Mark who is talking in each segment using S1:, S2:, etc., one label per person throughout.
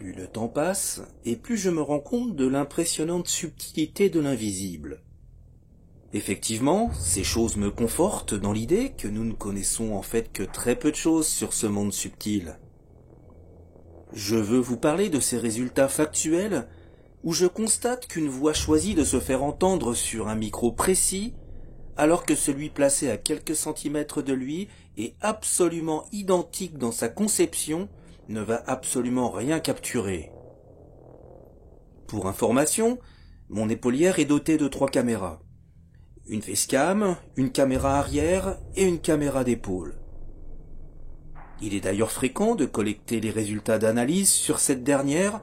S1: Plus le temps passe, et plus je me rends compte de l'impressionnante subtilité de l'invisible. Effectivement, ces choses me confortent dans l'idée que nous ne connaissons en fait que très peu de choses sur ce monde subtil. Je veux vous parler de ces résultats factuels où je constate qu'une voix choisit de se faire entendre sur un micro précis, alors que celui placé à quelques centimètres de lui est absolument identique dans sa conception, ne va absolument rien capturer. Pour information, mon épaulière est dotée de 3 caméras. Une facecam, une caméra arrière et une caméra d'épaule. Il est d'ailleurs fréquent de collecter les résultats d'analyse sur cette dernière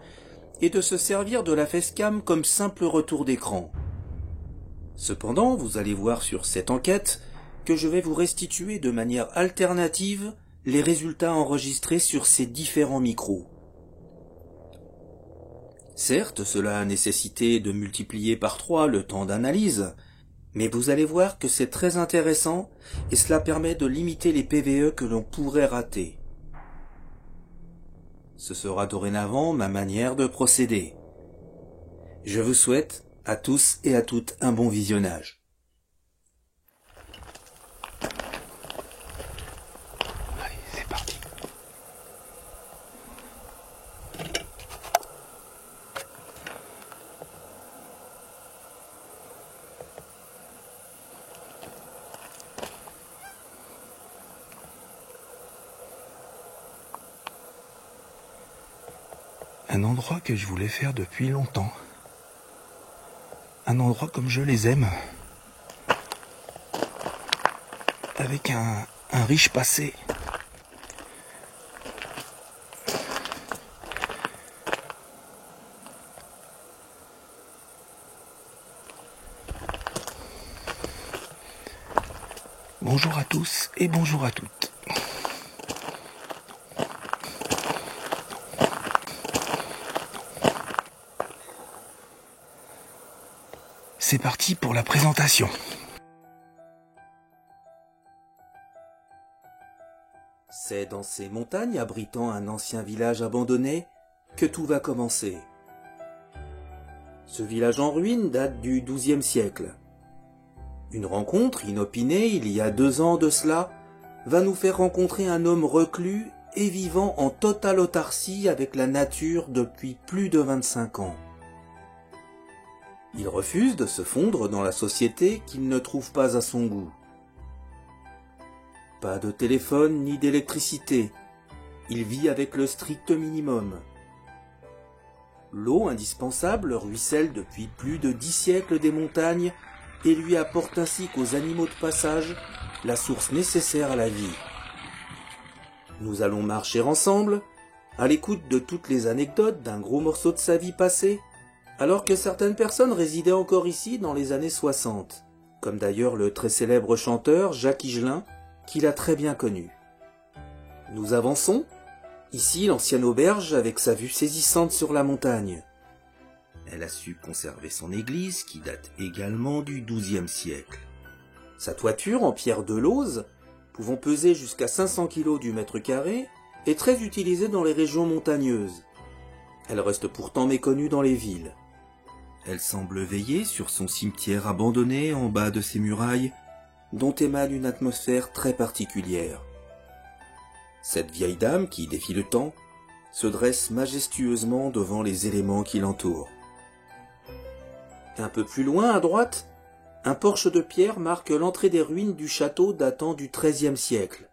S1: et de se servir de la facecam comme simple retour d'écran. Cependant, vous allez voir sur cette enquête que je vais vous restituer de manière alternative les résultats enregistrés sur ces différents micros. Certes, cela a nécessité de multiplier par 3 le temps d'analyse, mais vous allez voir que c'est très intéressant et cela permet de limiter les PVE que l'on pourrait rater. Ce sera dorénavant ma manière de procéder. Je vous souhaite à tous et à toutes un bon visionnage.
S2: Allez, c'est parti. Un endroit que je voulais faire depuis longtemps. Un endroit comme je les aime. Avec un riche passé. Bonjour à tous et bonjour à toutes. C'est parti pour la présentation.
S1: C'est dans ces montagnes abritant un ancien village abandonné que tout va commencer. Ce village en ruine date du XIIe siècle. Une rencontre inopinée il y a 2 ans de cela va nous faire rencontrer un homme reclus et vivant en totale autarcie avec la nature depuis plus de 25 ans. Il refuse de se fondre dans la société qu'il ne trouve pas à son goût. Pas de téléphone ni d'électricité. Il vit avec le strict minimum. L'eau indispensable ruisselle depuis plus de 10 siècles des montagnes et lui apporte ainsi qu'aux animaux de passage la source nécessaire à la vie. Nous allons marcher ensemble, à l'écoute de toutes les anecdotes d'un gros morceau de sa vie passée, alors que certaines personnes résidaient encore ici dans les années 60, comme d'ailleurs le très célèbre chanteur Jacques Higelin, qu'il a très bien connu. Nous avançons, ici l'ancienne auberge avec sa vue saisissante sur la montagne. Elle a su conserver son église qui date également du XIIe siècle. Sa toiture en pierre de lauze, pouvant peser jusqu'à 500 kg du mètre carré, est très utilisée dans les régions montagneuses. Elle reste pourtant méconnue dans les villes. Elle semble veiller sur son cimetière abandonné en bas de ses murailles, dont émane une atmosphère très particulière. Cette vieille dame qui défie le temps se dresse majestueusement devant les éléments qui l'entourent. Un peu plus loin, à droite, un porche de pierre marque l'entrée des ruines du château datant du XIIIe siècle.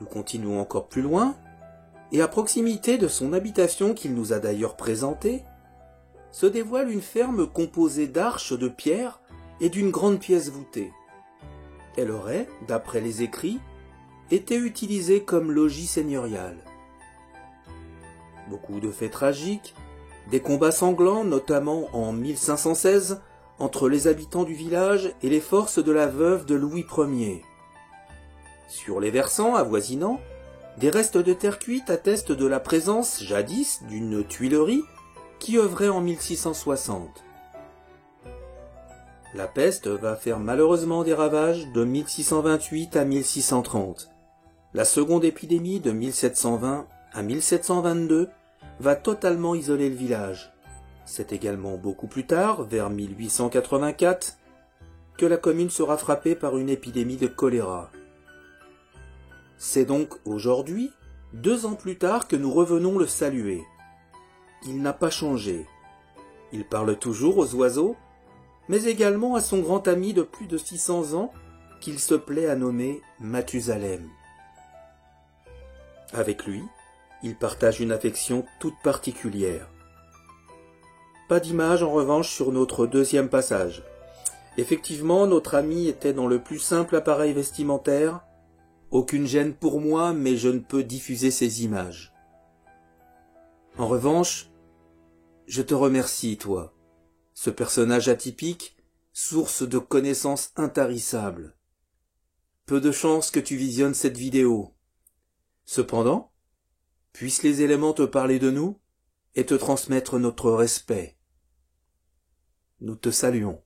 S1: Nous continuons encore plus loin, et à proximité de son habitation qu'il nous a d'ailleurs présentée, se dévoile une ferme composée d'arches de pierre et d'une grande pièce voûtée. Elle aurait, d'après les écrits, été utilisée comme logis seigneurial. Beaucoup de faits tragiques, des combats sanglants, notamment en 1516, entre les habitants du village et les forces de la veuve de Louis Ier. Sur les versants avoisinants, des restes de terre cuite attestent de la présence, jadis, d'une tuilerie qui œuvrait en 1660. La peste va faire malheureusement des ravages de 1628 à 1630. La seconde épidémie de 1720 à 1722 va totalement isoler le village. C'est également beaucoup plus tard, vers 1884, que la commune sera frappée par une épidémie de choléra. C'est donc aujourd'hui, 2 ans plus tard, que nous revenons le saluer. Il n'a pas changé. Il parle toujours aux oiseaux, mais également à son grand ami de plus de 600 ans, qu'il se plaît à nommer Mathusalem. Avec lui, il partage une affection toute particulière. Pas d'image en revanche sur notre deuxième passage. Effectivement, notre ami était dans le plus simple appareil vestimentaire. Aucune gêne pour moi, mais je ne peux diffuser ces images. En revanche, je te remercie, toi, ce personnage atypique, source de connaissances intarissables. Peu de chance que tu visionnes cette vidéo. Cependant, puissent les éléments te parler de nous et te transmettre notre respect. Nous te saluons.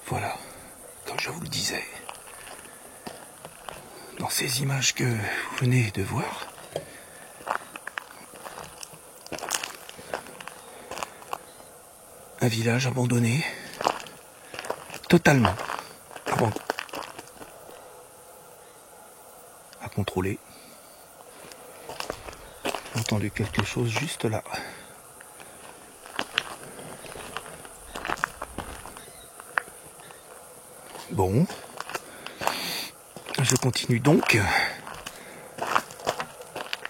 S2: Voilà, comme je vous le disais, dans ces images que vous venez de voir, un village abandonné, totalement abandonné, à contrôler. J'ai entendu quelque chose juste là. Bon, je continue donc.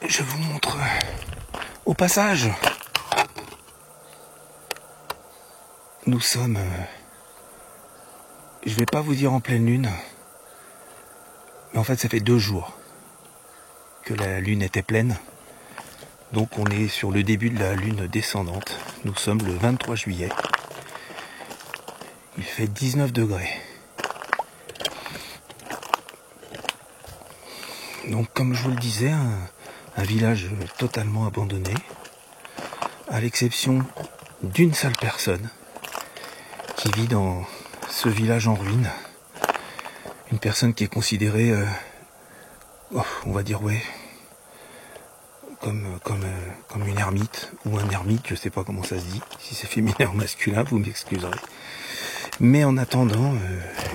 S2: Je vous montre au passage. Nous sommes, je vais pas vous dire en pleine lune, mais en fait ça fait 2 jours que la lune était pleine. Donc on est sur le début de la lune descendante. Nous sommes le 23 juillet. Il fait 19 degrés. Donc comme je vous le disais, un village totalement abandonné, à l'exception d'une seule personne qui vit dans ce village en ruine. Une personne qui est considérée, on va dire ouais, comme une ermite ou un ermite, je sais pas comment ça se dit, si c'est féminin ou masculin, vous m'excuserez. Mais en attendant,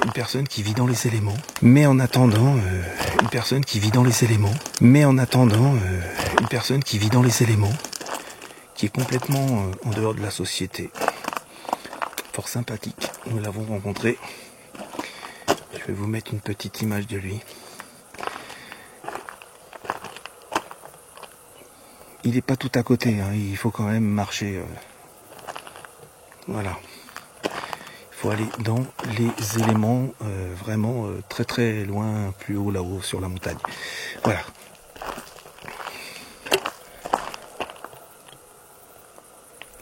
S2: une personne qui vit dans les éléments. Mais en attendant, une personne qui vit dans les éléments. Mais en attendant, une personne qui vit dans les éléments, qui est complètement en dehors de la société. Fort sympathique, nous l'avons rencontré. Je vais vous mettre une petite image de lui. Il n'est pas tout à côté, hein, il faut quand même marcher. Voilà. Il faut aller dans les éléments, vraiment très très loin, plus haut là-haut sur la montagne. Voilà.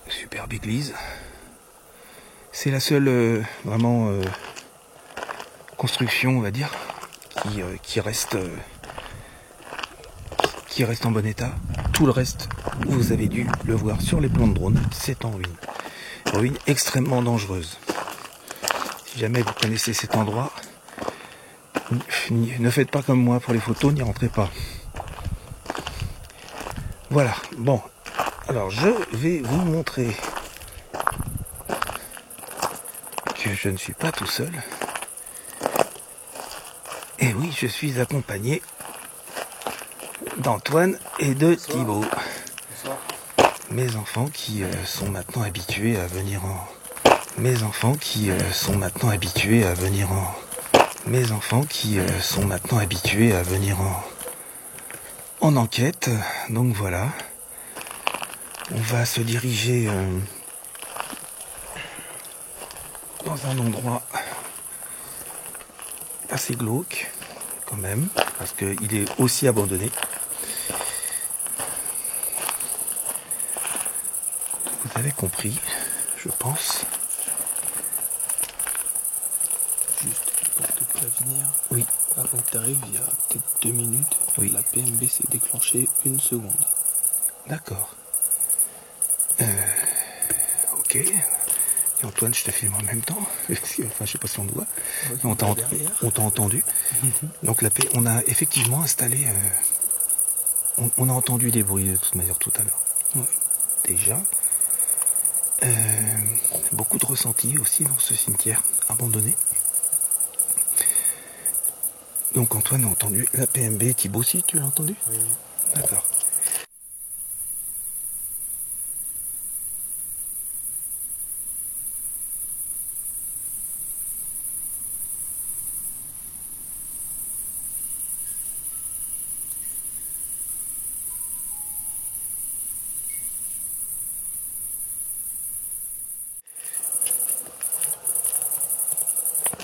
S2: Superbe église. C'est la seule vraiment construction, on va dire, qui reste en bon état. Tout le reste, vous avez dû le voir sur les plans de drone, c'est en ruine. Ruine extrêmement dangereuse. Si jamais vous connaissez cet endroit, ne faites pas comme moi pour les photos, n'y rentrez pas. Voilà, bon, alors je vais vous montrer que je ne suis pas tout seul. Et oui, je suis accompagné d'Antoine et de Thibaut. Mes enfants qui sont maintenant habitués à venir en... Mes enfants qui sont maintenant habitués à venir en... Mes enfants qui sont maintenant habitués à venir en enquête. Donc voilà. On va se diriger dans un endroit assez glauque quand même, parce qu'il est aussi abandonné. Vous avez compris, je pense.
S3: Juste pour te prévenir,
S2: Oui.
S3: avant que tu arrives, il y a peut-être 2 minutes,
S2: Oui.
S3: la PMB s'est déclenchée 1 seconde.
S2: D'accord. Ok. Et Antoine, je te filme en même temps. Enfin, je sais pas si on te voit.
S3: Ouais,
S2: on t'a entendu. Donc on a effectivement installé... on a entendu des bruits de toute manière tout à l'heure.
S3: Ouais.
S2: Déjà. Beaucoup de ressentis aussi dans ce cimetière abandonné. Donc Antoine a entendu la PMB. Thibaut aussi, tu l'as entendu?
S3: Oui.
S2: D'accord.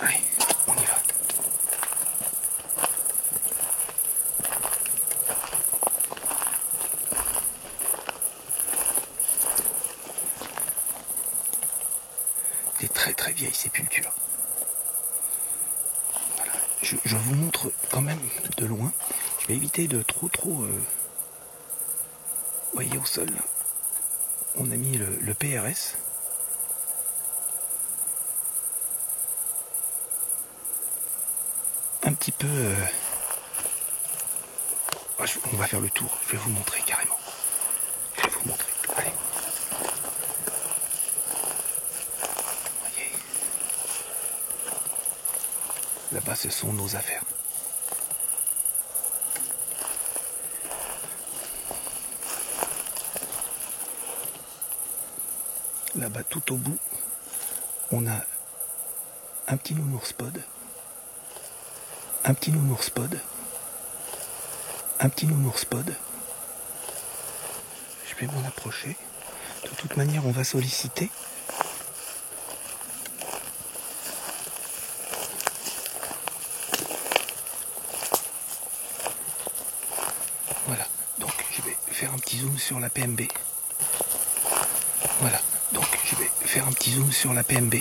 S2: Allez, on y va. Des très très vieilles sépultures. Voilà. Je vous montre quand même de loin. Je vais éviter de trop voyez au sol, là. On a mis le PRS. Un petit peu... on va faire le tour. Je vais vous montrer carrément. Je vais vous montrer. Allez. Voyez. Là-bas, ce sont nos affaires. Là-bas, tout au bout, on a un petit nounours pod. un petit nounours pod. Un petit nounours pod. Je vais m'en approcher. De toute manière, on va solliciter. Voilà, donc je vais faire un petit zoom sur la PMB. Voilà, donc je vais faire un petit zoom sur la PMB.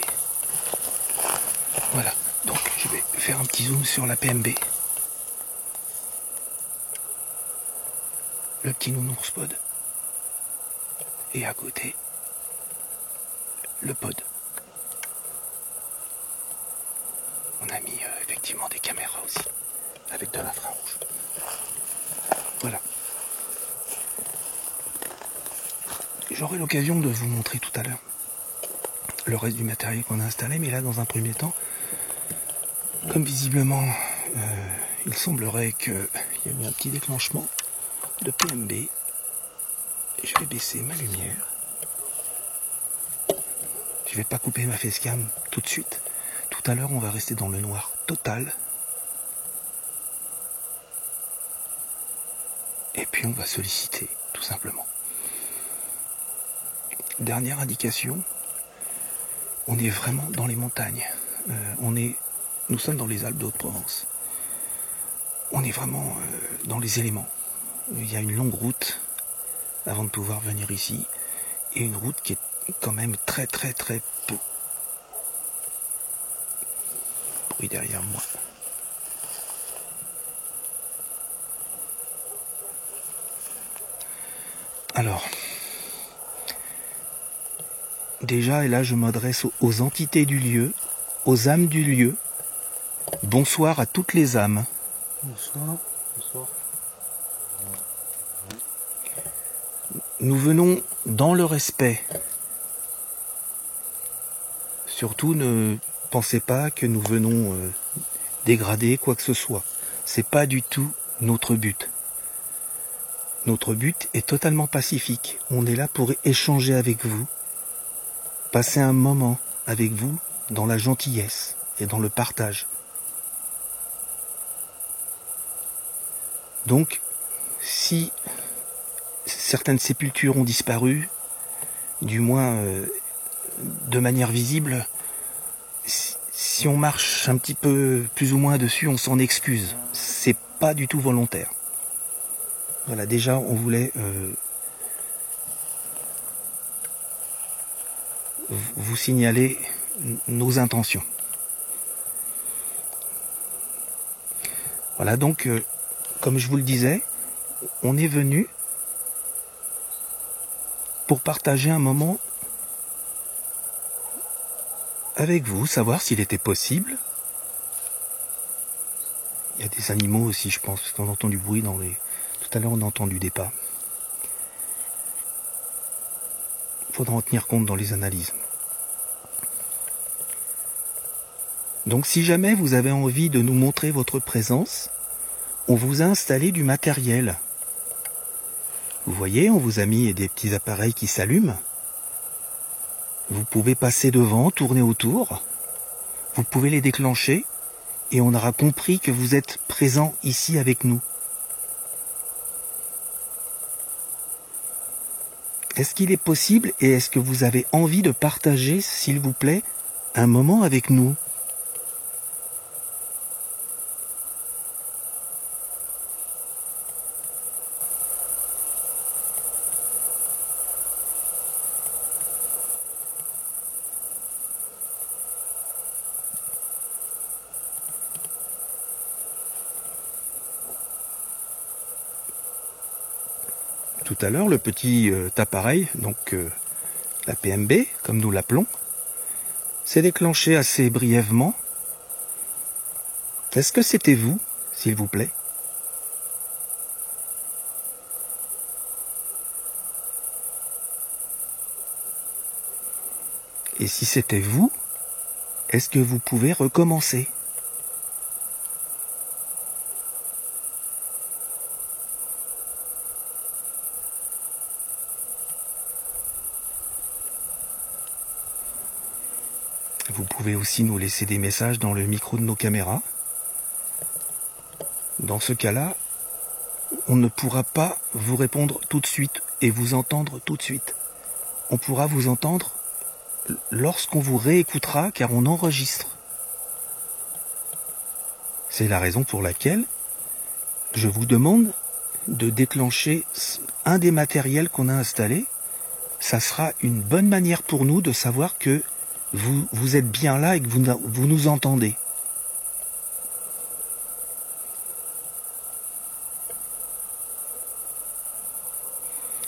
S2: Voilà, donc je vais faire un petit zoom sur la PMB. Le petit nounours pod. Et à côté, le pod. On a mis effectivement des caméras aussi, avec de l'infrarouge. Voilà. J'aurai l'occasion de vous montrer tout à l'heure le reste du matériel qu'on a installé, mais là, dans un premier temps, comme visiblement, il semblerait qu'il y a eu un petit déclenchement de PMB. Je vais baisser ma lumière. Je vais pas couper ma facecam tout de suite. Tout à l'heure, on va rester dans le noir total. Et puis, on va solliciter, tout simplement. Dernière indication, on est vraiment dans les montagnes. Nous sommes dans les Alpes d'Haute-Provence. On est vraiment dans les éléments. Il y a une longue route avant de pouvoir venir ici, et une route qui est quand même très très très peu. Bruit derrière moi. Alors, déjà, et là je m'adresse aux entités du lieu, aux âmes du lieu. Bonsoir à toutes les âmes.
S3: Bonsoir. Bonsoir.
S2: Nous venons dans le respect. Surtout ne pensez pas que nous venons dégrader quoi que ce soit. C'est pas du tout notre but. Notre but est totalement pacifique. On est là pour échanger avec vous, passer un moment avec vous dans la gentillesse et dans le partage. Donc, si certaines sépultures ont disparu, du moins de manière visible, si on marche un petit peu plus ou moins dessus, on s'en excuse. C'est pas du tout volontaire. Voilà, déjà on voulait vous signaler nos intentions. Voilà, donc comme je vous le disais, on est venu pour partager un moment avec vous, savoir s'il était possible. Il y a des animaux aussi, je pense, parce qu'on entend du bruit dans les... Tout à l'heure, on a entendu des pas. Il faudra en tenir compte dans les analyses. Donc, si jamais vous avez envie de nous montrer votre présence, on vous a installé du matériel. Vous voyez, on vous a mis des petits appareils qui s'allument. Vous pouvez passer devant, tourner autour. Vous pouvez les déclencher et on aura compris que vous êtes présent ici avec nous. Est-ce qu'il est possible et est-ce que vous avez envie de partager, s'il vous plaît, un moment avec nous ? Tout à l'heure, le petit appareil, donc la PMB, comme nous l'appelons, s'est déclenché assez brièvement. Est-ce que c'était vous, s'il vous plaît ? Et si c'était vous, est-ce que vous pouvez recommencer ? Vous pouvez aussi nous laisser des messages dans le micro de nos caméras. Dans ce cas-là, on ne pourra pas vous répondre tout de suite et vous entendre tout de suite. On pourra vous entendre lorsqu'on vous réécoutera, car on enregistre. C'est la raison pour laquelle je vous demande de déclencher un des matériels qu'on a installés. Ça sera une bonne manière pour nous de savoir que vous êtes bien là et que vous nous entendez.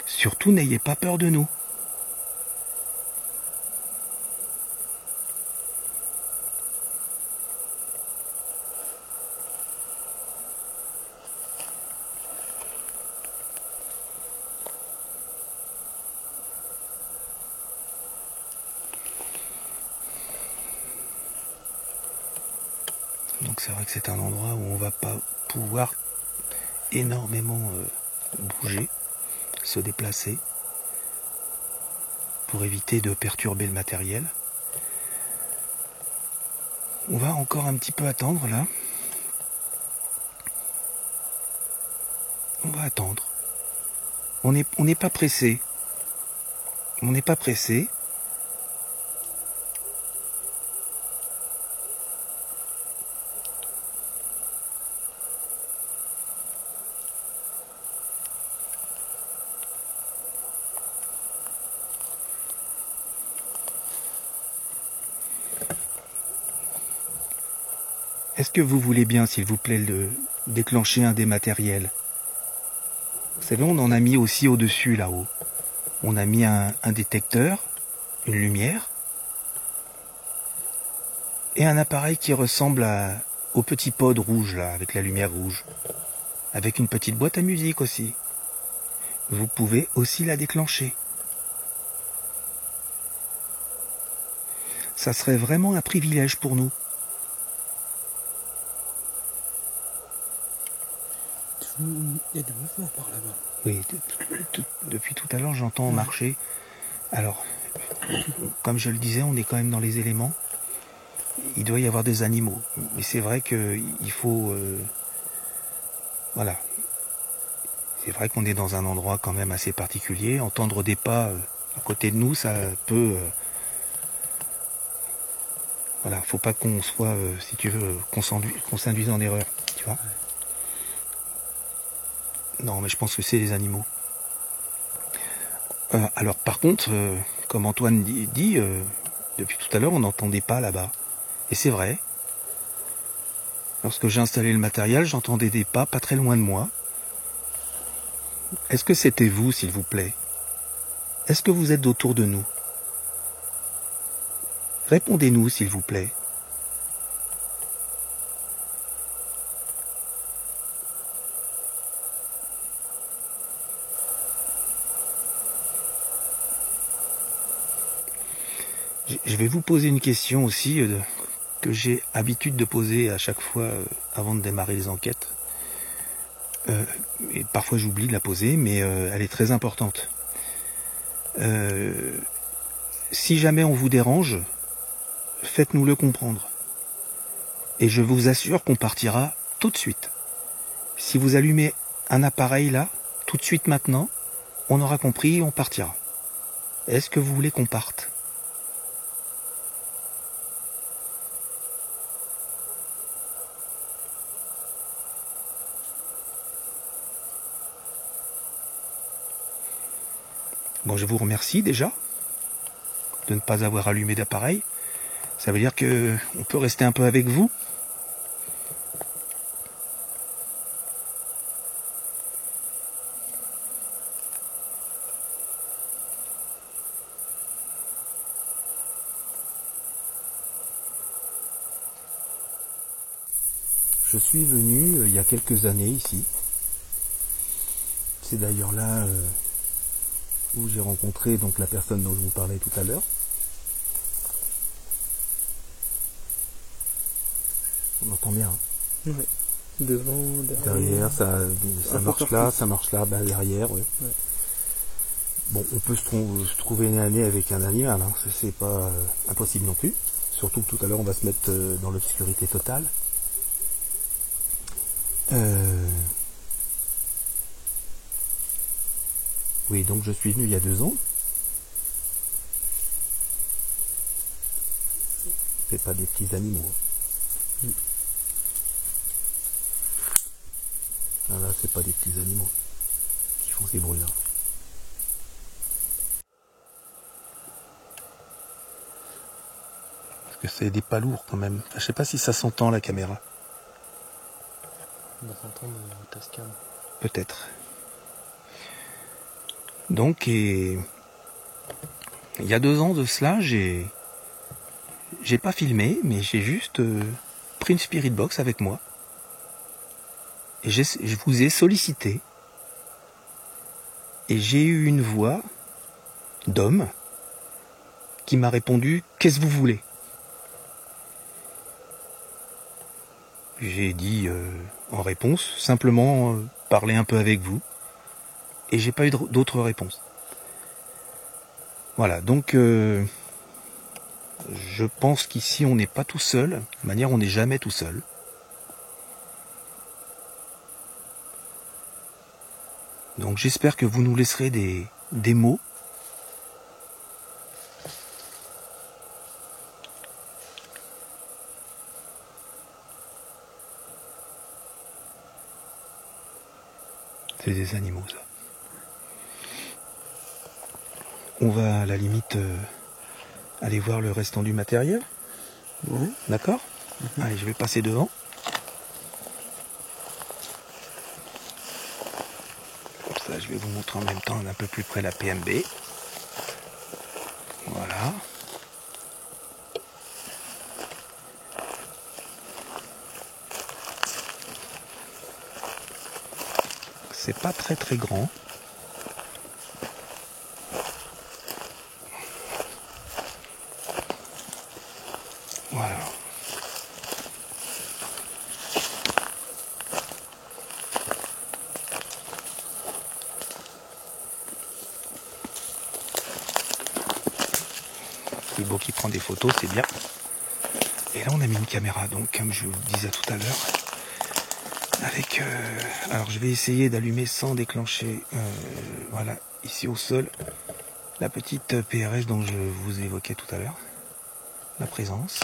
S2: Surtout, n'ayez pas peur de nous. Donc c'est vrai que c'est un endroit où on va pas pouvoir énormément bouger, se déplacer, pour éviter de perturber le matériel. On va encore un petit peu attendre là. On va attendre. On n'est pas pressé. On n'est pas pressé. Est-ce que vous voulez bien, s'il vous plaît, déclencher un des matériels? Vous savez, on en a mis aussi au-dessus, là-haut. On a mis un détecteur, une lumière, et un appareil qui ressemble au petit pod rouge, là, avec la lumière rouge. Avec une petite boîte à musique aussi. Vous pouvez aussi la déclencher. Ça serait vraiment un privilège pour nous.
S3: Il y a du mouvement par là-bas.
S2: Oui, depuis tout à l'heure, j'entends marcher. Alors, comme je le disais, on est quand même dans les éléments. Il doit y avoir des animaux. Mais c'est vrai qu'il faut... voilà. C'est vrai qu'on est dans un endroit quand même assez particulier. Entendre des pas à côté de nous, ça peut... voilà, faut pas qu'on soit, si tu veux, qu'on s'induise en erreur. Tu vois ? Non, mais je pense que c'est les animaux. Alors, par contre, comme Antoine dit depuis tout à l'heure, on n'entendait pas là-bas. Et c'est vrai. Lorsque j'ai installé le matériel, j'entendais des pas très loin de moi. Est-ce que c'était vous, s'il vous plaît? Est-ce que vous êtes autour de nous? Répondez-nous, s'il vous plaît. Je vais vous poser une question aussi que j'ai habitude de poser à chaque fois avant de démarrer les enquêtes. Et parfois j'oublie de la poser, mais elle est très importante. Si jamais on vous dérange, faites-nous le comprendre. Et je vous assure qu'on partira tout de suite. Si vous allumez un appareil là, tout de suite maintenant, on aura compris et on partira. Est-ce que vous voulez qu'on parte ? Bon, je vous remercie déjà de ne pas avoir allumé d'appareil. Ça veut dire que on peut rester un peu avec vous. Je suis venu il y a quelques années ici. C'est d'ailleurs là où j'ai rencontré donc la personne dont je vous parlais tout à l'heure. On entend bien. Hein.
S3: Ouais. Devant,
S2: derrière, ça marche là, bah, derrière. Ouais. Ouais. Bon, on peut se trouver nez à nez avec un animal, hein. C'est pas impossible non plus. Surtout que tout à l'heure on va se mettre dans l'obscurité totale. Oui, donc je suis venu il y a 2 ans. C'est pas des petits animaux. Ah là, c'est pas des petits animaux qui font ces bruits-là. Parce que c'est des pas lourds quand même. Je sais pas si ça s'entend la caméra.
S3: On va s'entendre Tascam.
S2: Peut-être. Donc, il y a 2 ans de cela, j'ai pas filmé, mais j'ai juste pris une Spirit Box avec moi. Et je vous ai sollicité. Et j'ai eu une voix d'homme qui m'a répondu « Qu'est-ce que vous voulez ?» J'ai dit en réponse, simplement parler un peu avec vous. Et j'ai pas eu d'autres réponses. Voilà, donc je pense qu'ici on n'est pas tout seul. De toute manière, on n'est jamais tout seul. Donc j'espère que vous nous laisserez des mots. C'est des animaux, ça. On va à la limite aller voir le restant du matériel.
S3: Ouais.
S2: D'accord ? Allez, je vais passer devant. Comme ça, je vais vous montrer en même temps un peu plus près la PMB. Voilà. C'est pas très très grand. Voilà. Le beau qui prend des photos, c'est bien. Et là, on a mis une caméra, donc comme je vous disais tout à l'heure, avec. Alors, je vais essayer d'allumer sans déclencher. Voilà, ici au sol, la petite PRS dont je vous évoquais tout à l'heure, la présence.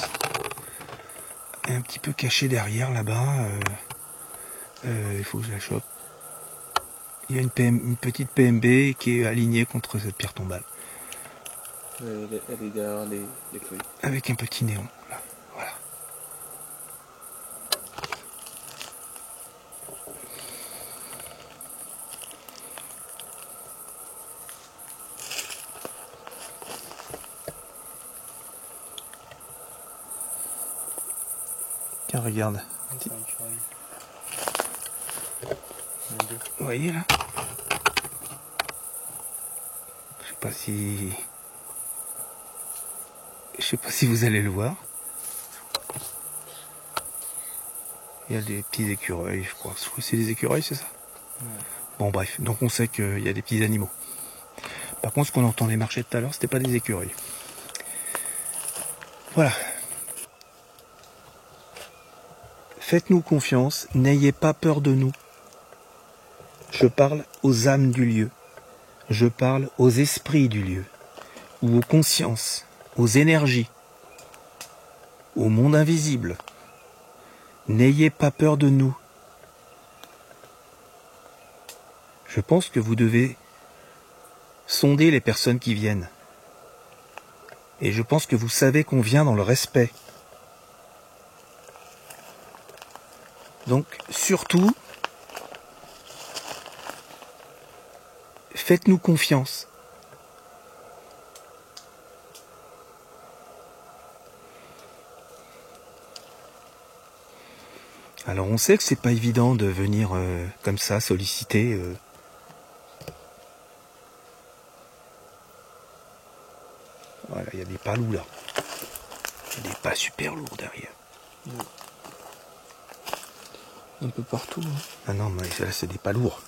S2: Et un petit peu caché derrière, là-bas. Il faut que je la chope. Il y a une petite PMB qui est alignée contre cette pierre tombale.
S3: Elle est derrière les feuilles.
S2: Avec un petit néon, là. Voilà. Tiens, regarde. Vous voyez là? Je sais pas si vous allez le voir. Il y a des petits écureuils, je crois. Je crois que c'est des écureuils, c'est ça? Ouais. Bon bref, donc on sait qu'il y a des petits animaux. Par contre, ce qu'on entendait marcher tout à l'heure, c'était pas des écureuils. Voilà. Faites-nous confiance, n'ayez pas peur de nous. Je parle aux âmes du lieu. Je parle aux esprits du lieu. Ou aux consciences, aux énergies, au monde invisible. N'ayez pas peur de nous. Je pense que vous devez sonder les personnes qui viennent. Et je pense que vous savez qu'on vient dans le respect. Donc, surtout, faites-nous confiance. Alors on sait que c'est pas évident de venir comme ça solliciter. Voilà, il y a des pas lourds là. Il y a des pas super lourds derrière.
S3: Un peu partout. Hein.
S2: Ah non, mais là c'est des pas lourds.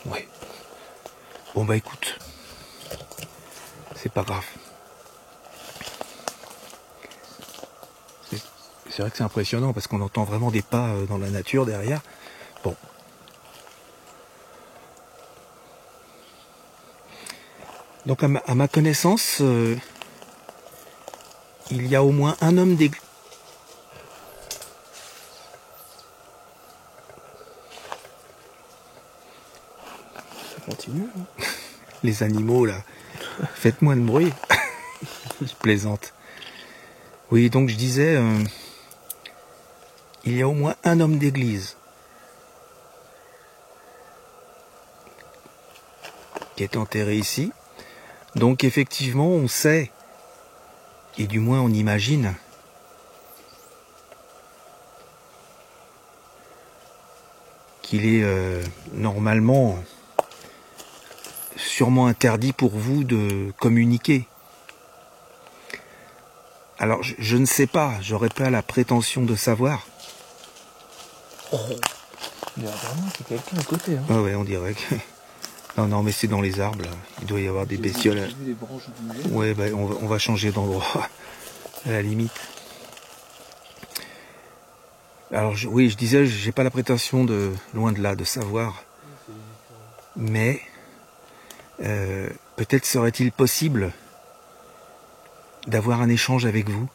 S2: Ouais. Bon bah écoute, c'est pas grave. C'est vrai que c'est impressionnant parce qu'on entend vraiment des pas dans la nature derrière. Bon. Donc à ma connaissance, il y a au moins un homme d'église.
S3: Ça continue, hein.
S2: Les animaux là, faites moins de bruit. Je plaisante. Oui, donc je disais, il y a au moins un homme d'église qui est enterré ici. Donc effectivement, on sait, et du moins on imagine, qu'il est normalement sûrement interdit pour vous de communiquer. Alors je ne sais pas, j'aurais pas la prétention de savoir.
S3: Il y a vraiment qu'il y a quelqu'un à côté. Hein.
S2: Ah ouais, on dirait que... Non, mais c'est dans les arbres, là. Il doit y avoir des bestioles.
S3: J'ai vu les branches bouger.
S2: Ouais, bah, on va changer d'endroit, à la limite. Alors, oui, je disais, j'ai pas la prétention de, loin de là, de savoir. Mais, peut-être serait-il possible d'avoir un échange avec vous.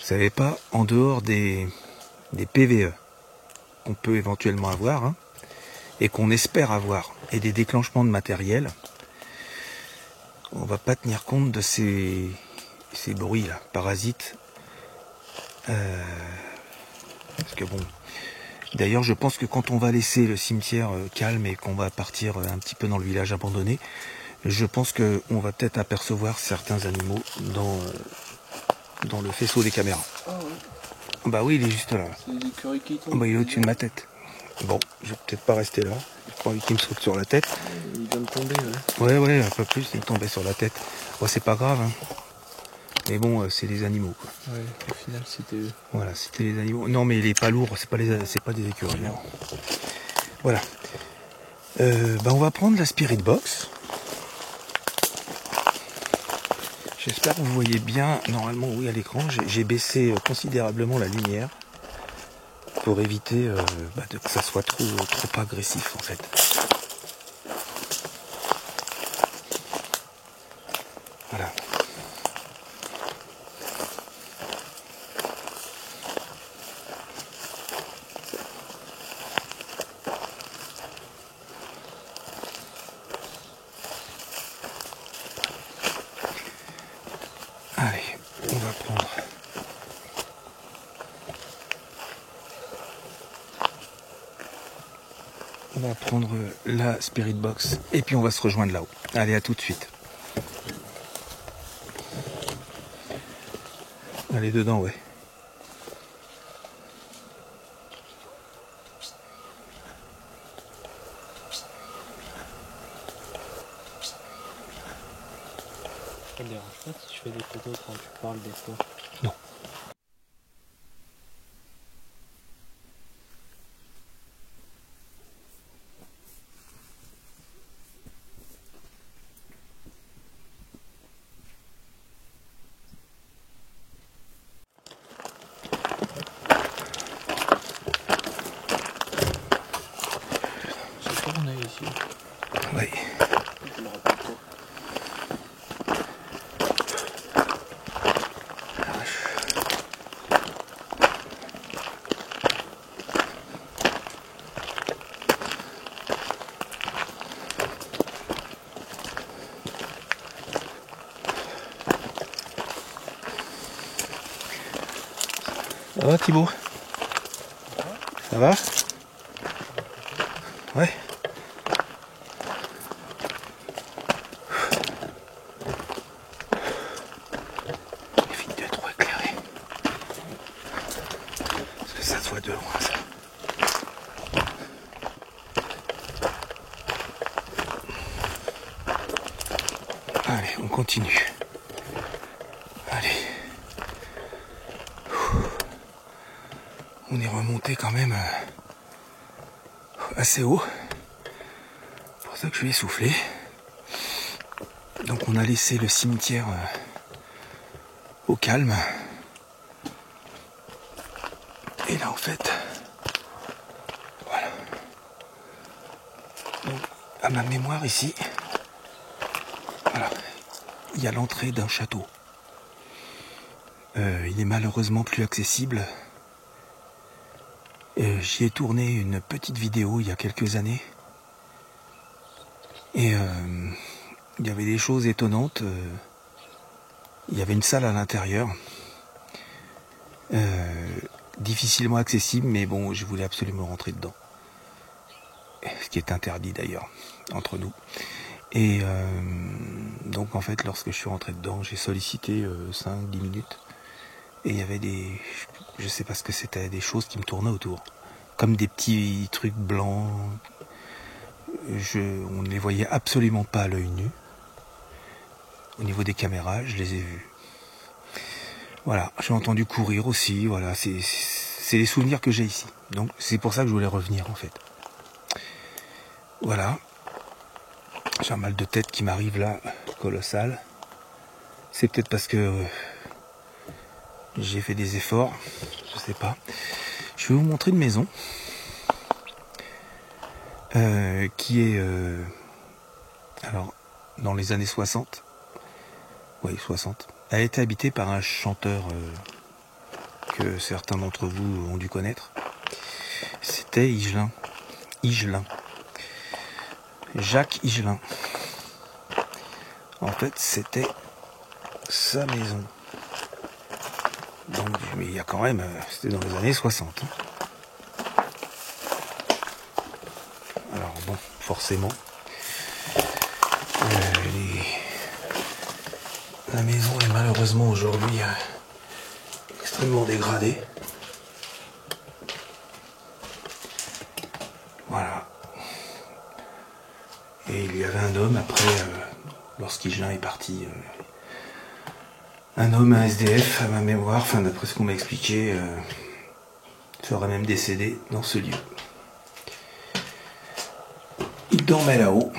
S2: Vous savez pas, en dehors des PVE qu'on peut éventuellement avoir, hein, et qu'on espère avoir, et des déclenchements de matériel, on va pas tenir compte de ces bruits là, parasites. Parce que bon, d'ailleurs je pense que quand on va laisser le cimetière calme et qu'on va partir un petit peu dans le village abandonné, je pense que on va peut-être apercevoir certains animaux dans le faisceau des caméras.
S3: Ah ouais.
S2: Bah oui, il est juste là.
S3: C'est les écureuils qui tombent.
S2: Bah il est au-dessus de ma tête. Bon, je vais peut-être pas rester là. J'ai pas envie qu'il me saute sur la tête.
S3: Il vient de tomber, ouais.
S2: Ouais, un peu plus, il tombait sur la tête. Bon, c'est pas grave, hein. Mais bon, c'est les animaux, quoi.
S3: Ouais, au final, c'était eux.
S2: Voilà, c'était les animaux. Non, mais il est pas lourd, c'est pas des écureuils.
S3: Non.
S2: Voilà. Bah, on va prendre la Spirit Box. J'espère que vous voyez bien. Normalement, oui, à l'écran, j'ai baissé considérablement la lumière pour éviter que ça soit trop agressif, en fait. Voilà. Allez, on va prendre la Spirit Box et puis on va se rejoindre là-haut. Allez, à tout de suite. Allez, dedans, ouais.
S3: Ça me dérange pas si je fais des photos quand tu parles des fois.
S2: Non.
S3: C'est ça qu'on a ici.
S2: Ouais.
S3: Je me rappelle pas.
S2: Ça va, Thibaut? Ça va? Ouais. Évite de trop éclairer. Parce que ça se voit de loin, ça. Allez, on continue. Allez. on est remonté quand même assez haut. C'est pour ça que je suis essoufflé. Donc on a laissé le cimetière au calme. Et là en fait, voilà. Donc, à ma mémoire ici, voilà, il y a l'entrée d'un château. Il est malheureusement plus accessible. J'y ai tourné une petite vidéo il y a quelques années. Et il y avait des choses étonnantes. Il y avait une salle à l'intérieur. Difficilement accessible, mais bon, je voulais absolument rentrer dedans. Ce qui est interdit d'ailleurs, entre nous. Et donc en fait, lorsque je suis rentré dedans, j'ai sollicité 5-10 minutes. Et il y avait je sais pas ce que c'était, des choses qui me tournaient autour. Comme des petits trucs blancs. On ne les voyait absolument pas à l'œil nu. Au niveau des caméras, je les ai vus. Voilà, j'ai entendu courir aussi. Voilà, c'est les souvenirs que j'ai ici. Donc c'est pour ça que je voulais revenir en fait. Voilà. J'ai un mal de tête qui m'arrive là, colossal. C'est peut-être parce que j'ai fait des efforts, je sais pas. Je vais vous montrer une maison qui est alors dans les années 60. Oui, 60. Elle a été habitée par un chanteur que certains d'entre vous ont dû connaître. C'était Higelin. Jacques Higelin. En fait, c'était sa maison. Donc, mais il y a quand même, c'était dans les années 60. Alors bon, forcément, la maison est malheureusement aujourd'hui extrêmement dégradée. Voilà. Et il y avait un homme après, lorsqu'Higelin est parti. Un homme, un SDF, à ma mémoire, enfin d'après ce qu'on m'a expliqué, serait même décédé dans ce lieu. Il dormait là-haut.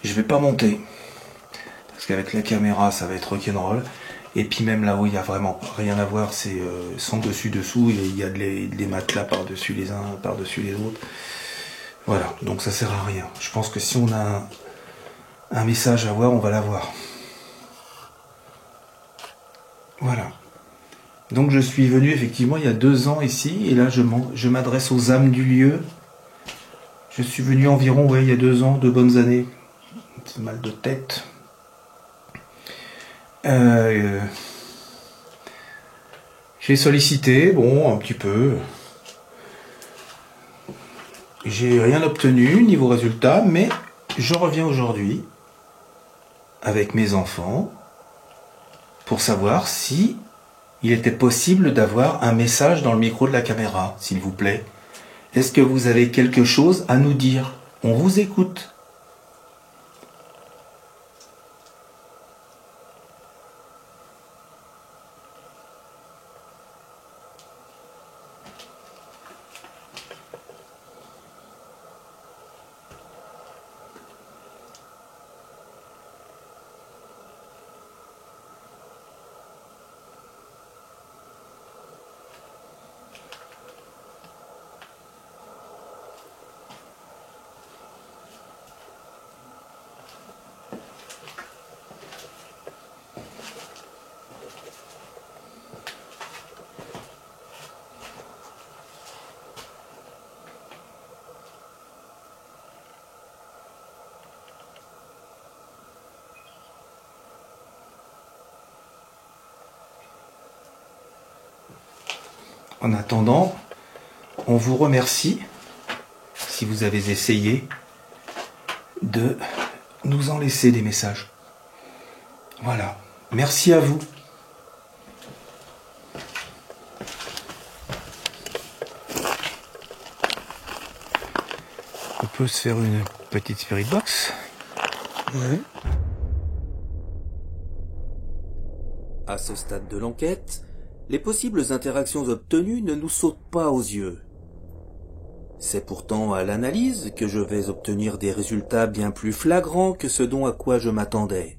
S2: Je vais pas monter, parce qu'avec la caméra, ça va être rock'n'roll. Et puis même là-haut, il n'y a vraiment rien à voir, c'est sans dessus-dessous, il y a des matelas par-dessus les uns, par-dessus les autres. Voilà, donc ça sert à rien. Je pense que si on a un message à voir, on va l'avoir. Voilà. Donc je suis venu effectivement il y a 2 ans ici, et là je m'adresse aux âmes du lieu. Je suis venu environ, ouais, il y a 2 ans, 2 bonnes années. Un petit mal de tête. J'ai sollicité, bon, un petit peu. J'ai rien obtenu niveau résultat, mais je reviens aujourd'hui avec mes enfants pour savoir si il était possible d'avoir un message dans le micro de la caméra, s'il vous plaît. Est-ce que vous avez quelque chose à nous dire? On vous écoute. En attendant, on vous remercie si vous avez essayé de nous en laisser des messages. Voilà. Merci à vous. On peut se faire une petite spirit box.
S3: Ouais.
S1: À ce stade de l'enquête, les possibles interactions obtenues ne nous sautent pas aux yeux. C'est pourtant à l'analyse que je vais obtenir des résultats bien plus flagrants que ce dont à quoi je m'attendais.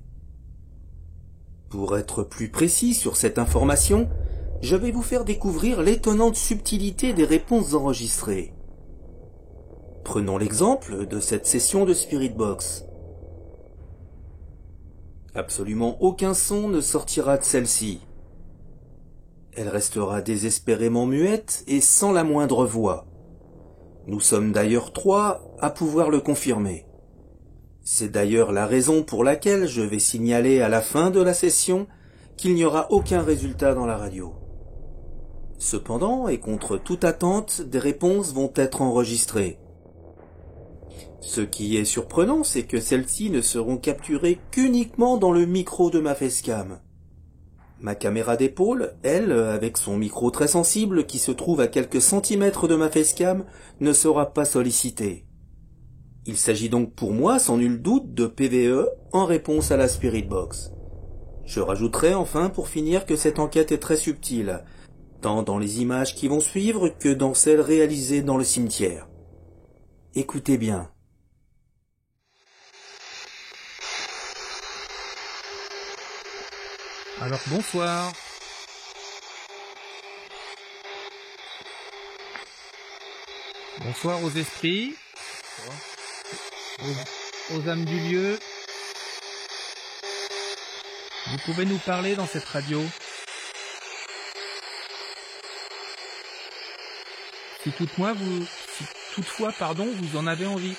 S1: Pour être plus précis sur cette information, je vais vous faire découvrir l'étonnante subtilité des réponses enregistrées. Prenons l'exemple de cette session de Spirit Box. Absolument aucun son ne sortira de celle-ci. Elle restera désespérément muette et sans la moindre voix. Nous sommes d'ailleurs 3 à pouvoir le confirmer. C'est d'ailleurs la raison pour laquelle je vais signaler à la fin de la session qu'il n'y aura aucun résultat dans la radio. Cependant, et contre toute attente, des réponses vont être enregistrées. Ce qui est surprenant, c'est que celles-ci ne seront capturées qu'uniquement dans le micro de ma facecam. Ma caméra d'épaule, elle, avec son micro très sensible qui se trouve à quelques centimètres de ma facecam, ne sera pas sollicitée. Il s'agit donc pour moi, sans nul doute, de PVE en réponse à la Spirit Box. Je rajouterai enfin pour finir que cette enquête est très subtile, tant dans les images qui vont suivre que dans celles réalisées dans le cimetière. Écoutez bien.
S2: Alors bonsoir. Bonsoir aux esprits, aux âmes du lieu. Vous pouvez nous parler dans cette radio. Si toutefois vous en avez envie.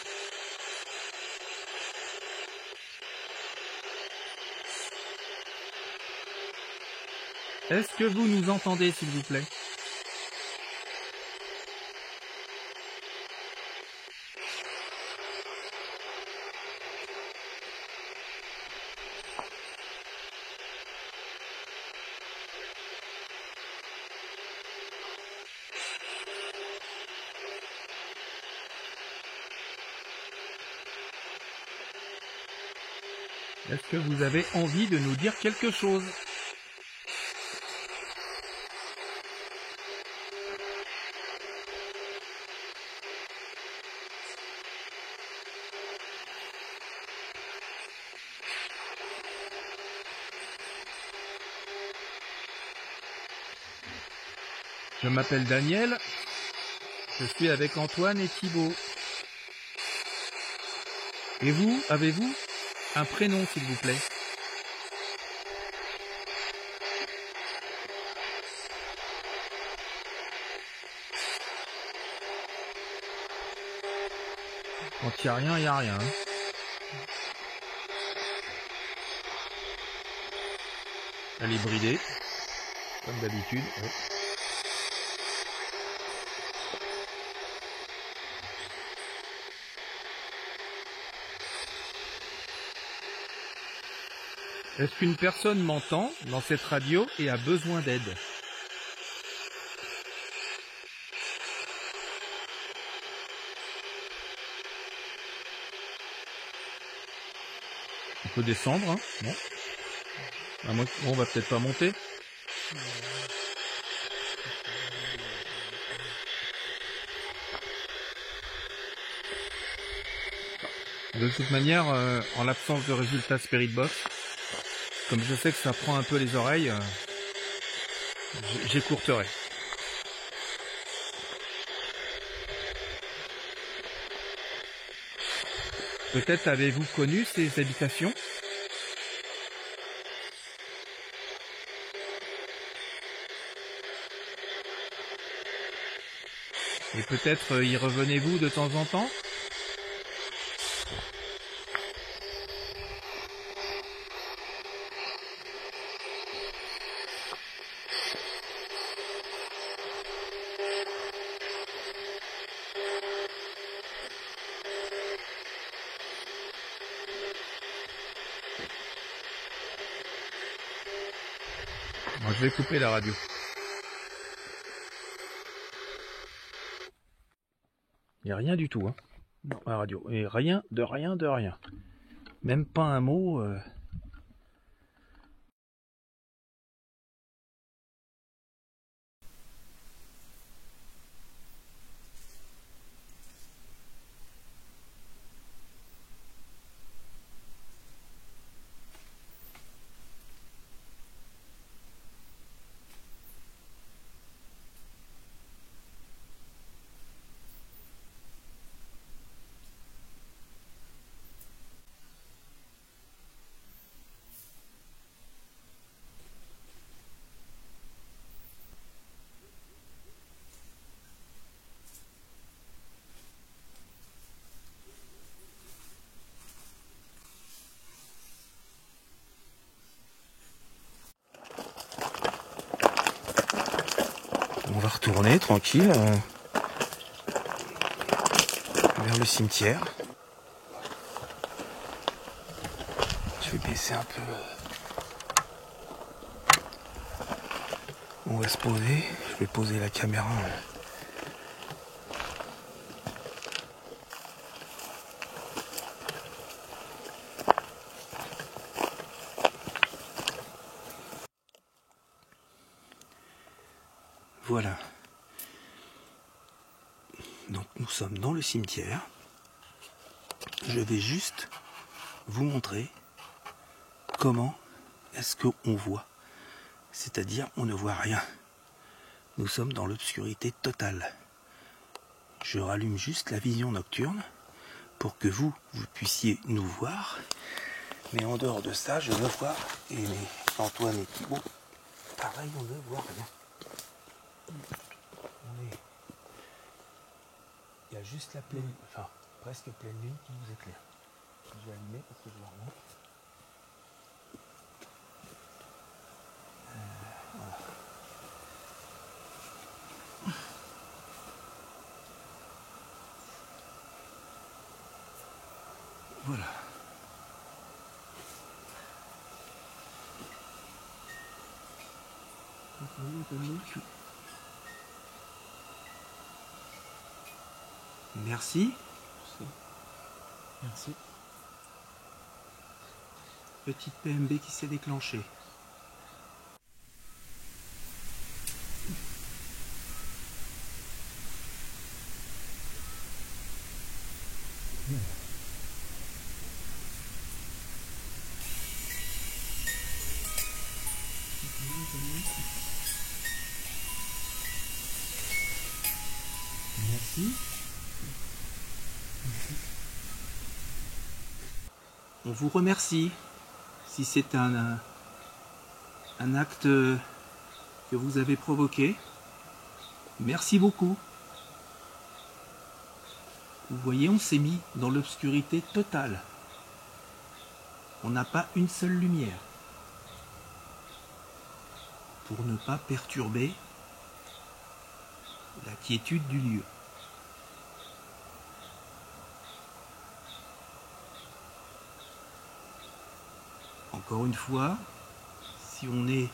S2: Est-ce que vous nous entendez, s'il vous plaît? Est-ce que vous avez envie de nous dire quelque chose? Je m'appelle Daniel, je suis avec Antoine et Thibaut. Et vous, avez-vous un prénom, s'il vous plaît? Quand il n'y a rien, il n'y a rien. Elle est bridée, comme d'habitude. Ouais. Est-ce qu'une personne m'entend dans cette radio et a besoin d'aide? On peut descendre, hein? Bon. Ah, moi, on va peut-être pas monter. De toute manière, en l'absence de résultats Spirit Box, comme je sais que ça prend un peu les oreilles, j'écourterai. Peut-être avez-vous connu ces habitations? Et peut-être y revenez-vous de temps en temps? Moi, je vais couper la radio. Il n'y a rien du tout, hein, dans la radio. Et rien, de rien, de rien. Même pas un mot. On va retourner tranquille vers le cimetière. Je vais baisser un peu. On va se poser. Je vais poser la caméra. Voilà. Donc nous sommes dans le cimetière. Je vais juste vous montrer comment est-ce qu'on voit. C'est-à-dire on ne voit rien. Nous sommes dans l'obscurité totale. Je rallume juste la vision nocturne pour que vous puissiez nous voir. Mais en dehors de ça, je ne vois, et Antoine et Thibaut, pareil, on ne voit rien. Il y a juste la pleine, enfin presque pleine lune qui nous éclaire. Je vais allumer parce que je vois rien. Voilà. Voilà. Merci. Merci. Petite PMB qui s'est déclenchée. Merci. On vous remercie si c'est un acte que vous avez provoqué. Merci beaucoup. Vous voyez, on s'est mis dans l'obscurité totale. On n'a pas une seule lumière. Pour ne pas perturber la quiétude du lieu. Encore une fois, si on est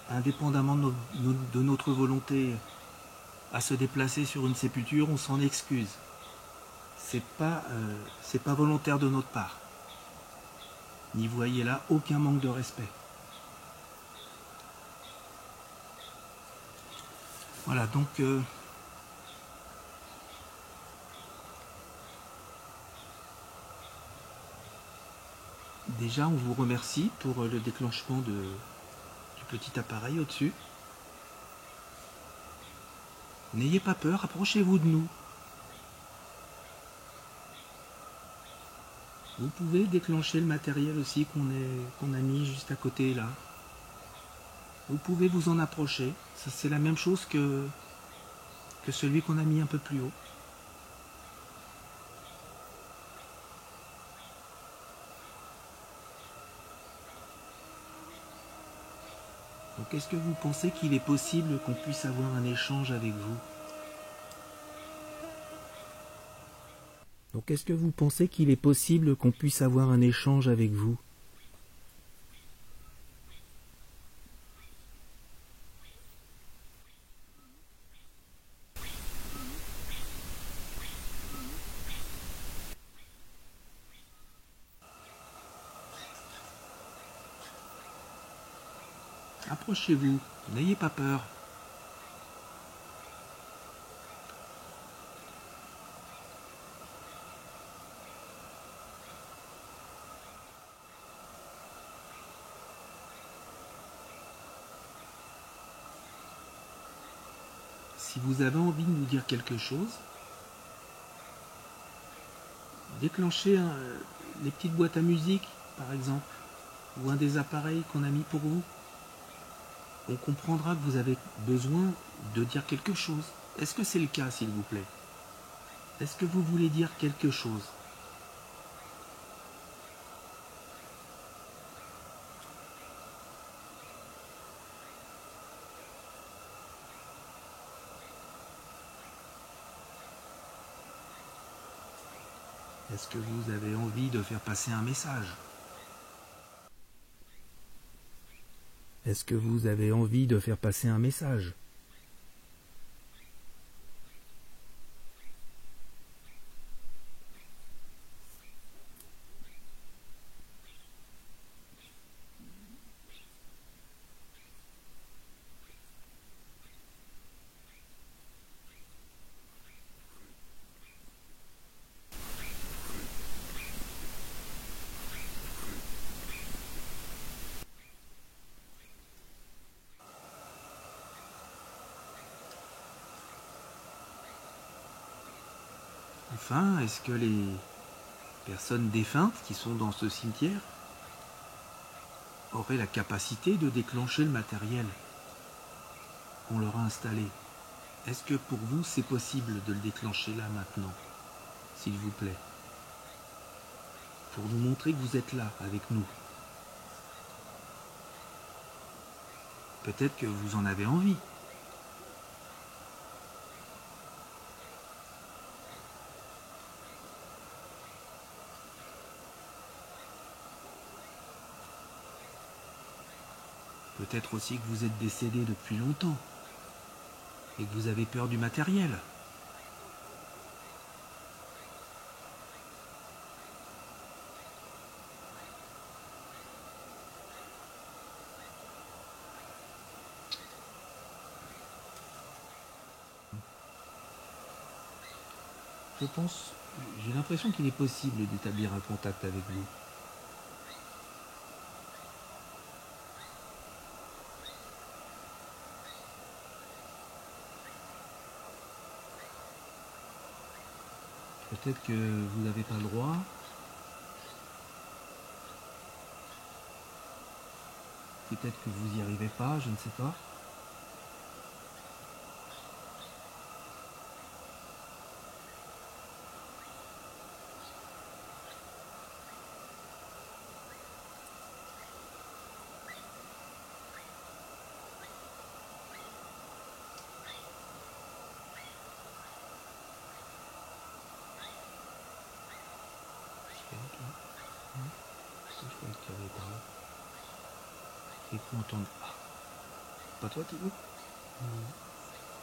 S2: indépendamment de notre volonté à se déplacer sur une sépulture, on s'en excuse. C'est pas volontaire de notre part. N'y voyez là aucun manque de respect. Voilà, donc déjà on vous remercie pour le déclenchement du petit appareil au-dessus. N'ayez pas peur, approchez-vous de nous. Vous pouvez déclencher le matériel aussi qu'on a mis juste à côté là. Vous pouvez vous en approcher. C'est la même chose que celui qu'on a mis un peu plus haut. Donc est-ce que vous pensez qu'il est possible qu'on puisse avoir un échange avec vous? Donc est-ce que vous pensez qu'il est possible qu'on puisse avoir un échange avec vous? Approchez-vous, n'ayez pas peur. Si vous avez envie de nous dire quelque chose, déclenchez les petites boîtes à musique, par exemple, ou un des appareils qu'on a mis pour vous. On comprendra que vous avez besoin de dire quelque chose. Est-ce que c'est le cas, s'il vous plaît? Est-ce que vous voulez dire quelque chose? Est-ce que vous avez envie de faire passer un message? Est-ce que vous avez envie de faire passer un message? Enfin, est-ce que les personnes défuntes qui sont dans ce cimetière auraient la capacité de déclencher le matériel qu'on leur a installé? Est-ce que pour vous c'est possible de le déclencher là maintenant, s'il vous plaît, pour nous montrer que vous êtes là avec nous? Peut-être que vous en avez envie. Peut-être aussi que vous êtes décédé depuis longtemps et que vous avez peur du matériel. J'ai l'impression qu'il est possible d'établir un contact avec vous. Peut-être que vous n'avez pas le droit. Peut-être que vous n'y arrivez pas, je ne sais pas. Je croyais que tu avais parlé. J'ai cru entendre. Ah. Pas toi, Thibaut? Non.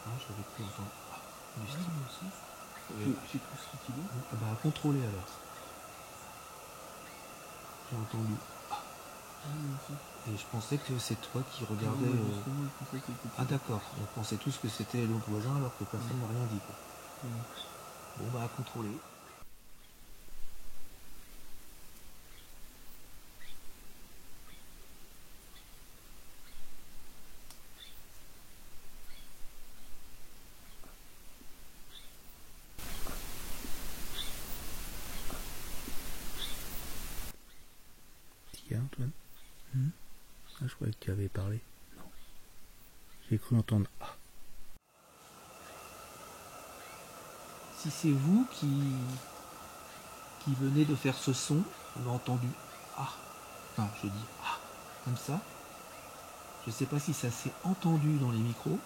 S2: Ah, j'avais cru entendre. Ah, du style. Moi aussi. J'ai cru ce Thibaut. Ah bah, contrôler alors. J'ai entendu. Ah. Et je pensais que c'est toi qui regardais. Ah, d'accord. On pensait tous que c'était l'autre voisin alors que personne n'a rien dit. Quoi. Bon, bah, à contrôler. Antoine, ah, je croyais que tu avais parlé. Non. J'ai cru entendre. Ah. Si c'est vous qui venez de faire ce son, on a entendu. Ah. Enfin, je dis ah. Comme ça. Je ne sais pas si ça s'est entendu dans les micros.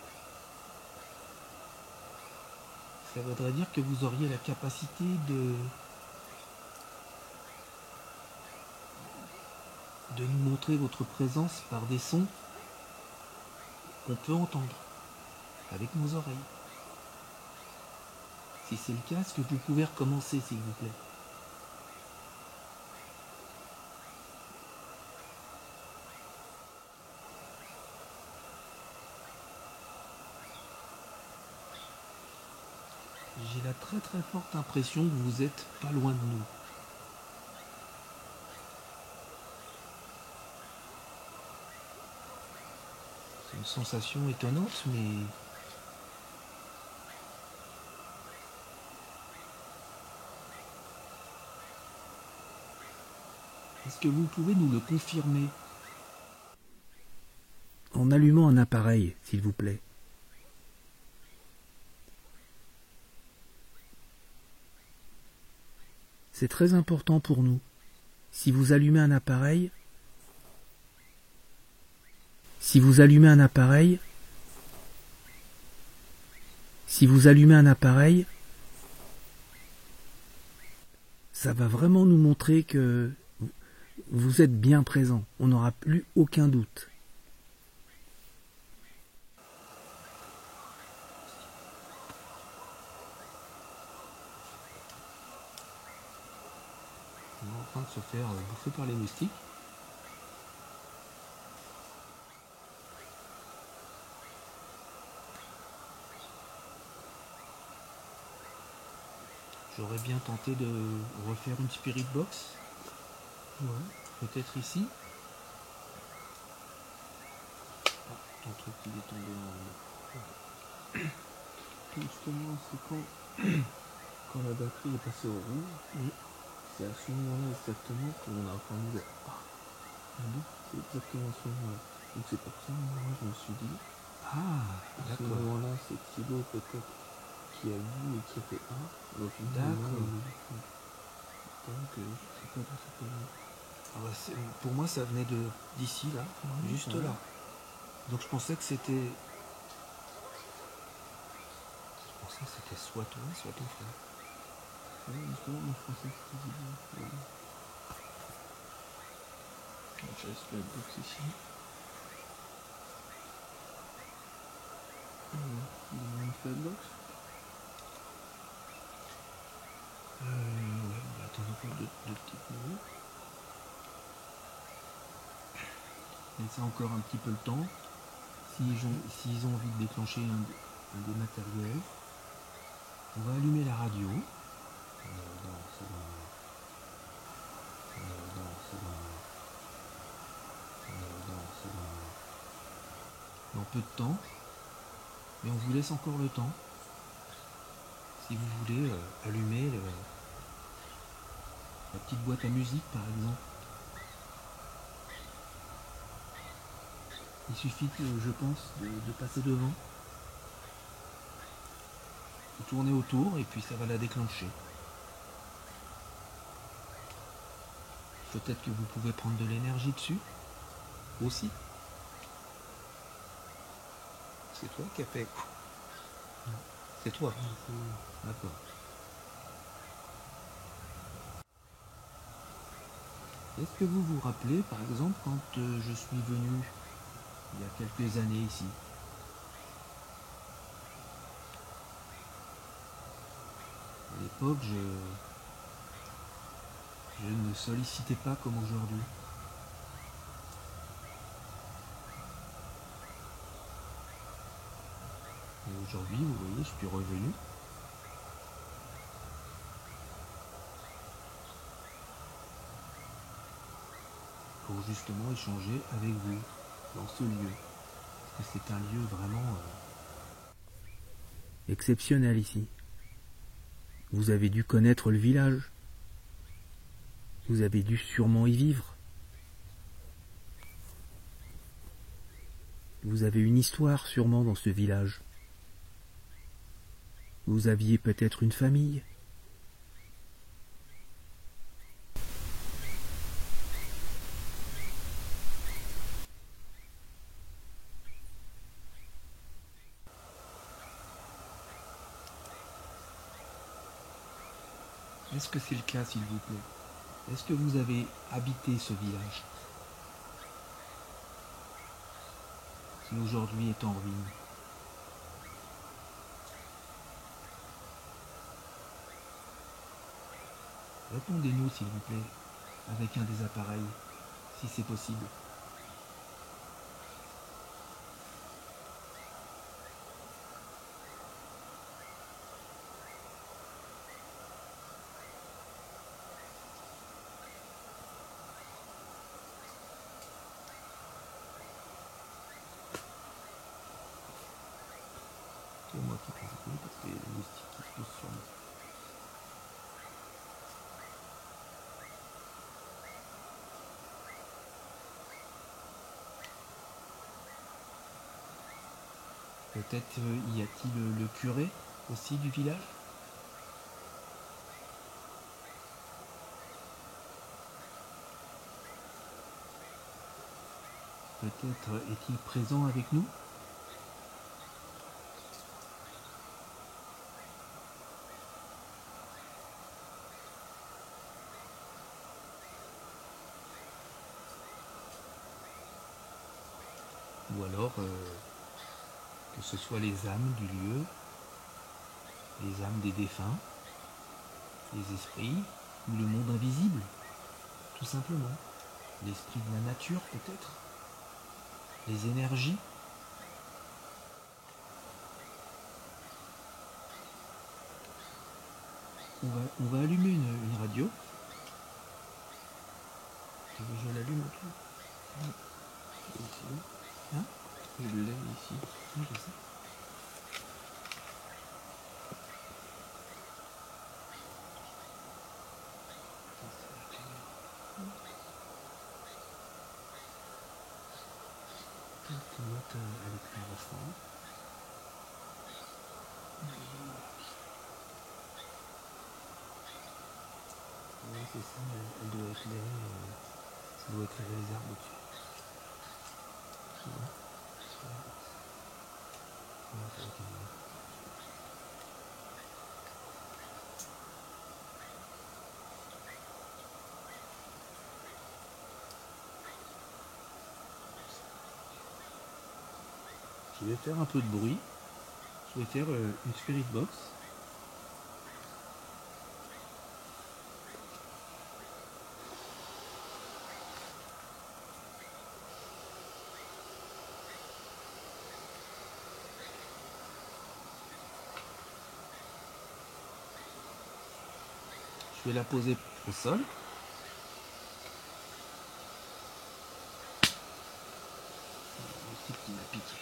S2: Ça voudrait dire que vous auriez la capacité de nous montrer votre présence par des sons qu'on peut entendre avec nos oreilles. Si c'est le cas, est-ce que vous pouvez recommencer, s'il vous plaît? J'ai la très très forte impression que vous êtes pas loin de nous. C'est une sensation étonnante, mais est-ce que vous pouvez nous le confirmer? En allumant un appareil, s'il vous plaît. C'est très important pour nous. Si vous allumez un appareil, ça ça va vraiment nous montrer que vous êtes bien présent. On n'aura plus aucun doute.
S4: On est en train de se faire bouffer par les moustiques. J'aurais bien tenté de refaire une spirit box. Ouais, peut-être ici. Ah, ton truc il est tombé en... Justement, c'est quand la batterie est passée au rouge. C'est à ce moment-là exactement qu'on a entendu le... Ah, c'est exactement à ce moment-là. Donc c'est pour ça, moi je me suis dit... Ah, à ce moment-là, c'est Thibaut peut-être qui a vu et qui a fait un. D'accord. Donc je sais pas d'où ça peut venir. Ah bah, pour moi ça venait d'ici là, juste là. Donc je pensais que c'était... soit toi, soit ton frère. Justement, moi je pensais que c'était Thibaut. Je laisse le box ici. Il y a une flat box. Ouais, on va attendre encore deux petites minutes. Laissez encore un petit peu le temps. S'ils ont envie de déclencher un des matériels, on va allumer la radio. Dans peu de temps, mais on vous laisse encore le temps. Si vous voulez allumer la petite boîte à musique par exemple. Il suffit, je pense, de passer devant, de tourner autour et puis ça va la déclencher. Peut-être que vous pouvez prendre de l'énergie dessus aussi. C'est toi qui as fait. C'est toi. D'accord. Est-ce que vous vous rappelez, par exemple, quand je suis venu il y a quelques années ici? À l'époque, je ne sollicitais pas comme aujourd'hui. Et aujourd'hui, vous voyez, je suis revenu. Pour justement échanger avec vous dans ce lieu. Parce que c'est un lieu vraiment
S2: Exceptionnel ici. Vous avez dû connaître le village. Vous avez dû sûrement y vivre. Vous avez une histoire sûrement dans ce village. Vous aviez peut-être une famille.
S4: Est-ce que c'est le cas, s'il vous plaît? Est-ce que vous avez habité ce village qui aujourd'hui est en ruine? Répondez-nous, s'il vous plaît, avec un des appareils, si c'est possible. C'est moi qui pense parce qu'il y a des moustiques qui se poussent sur moi. Peut-être y a-t-il le curé aussi du village? Peut-être est-il présent avec nous?
S2: ou alors que ce soit les âmes du lieu, les âmes des défunts, les esprits, ou le monde invisible, tout simplement. L'esprit de la nature peut-être, les énergies. On va allumer une radio. Tu veux que je l'allume toi?
S4: Ici.
S2: Hein?
S4: Je l'ai ici.
S2: Oui, je sais. Tu notes avec l'enregistrement. Oui, c'est ça, elle doit éclairer, ça doit éclairer les arbres au-dessus. Tu vois? Ouais, ça va éclairer. Je vais faire un peu de bruit. Je vais faire une spirit box. Je vais la poser au sol. Le type qui m'a piqué.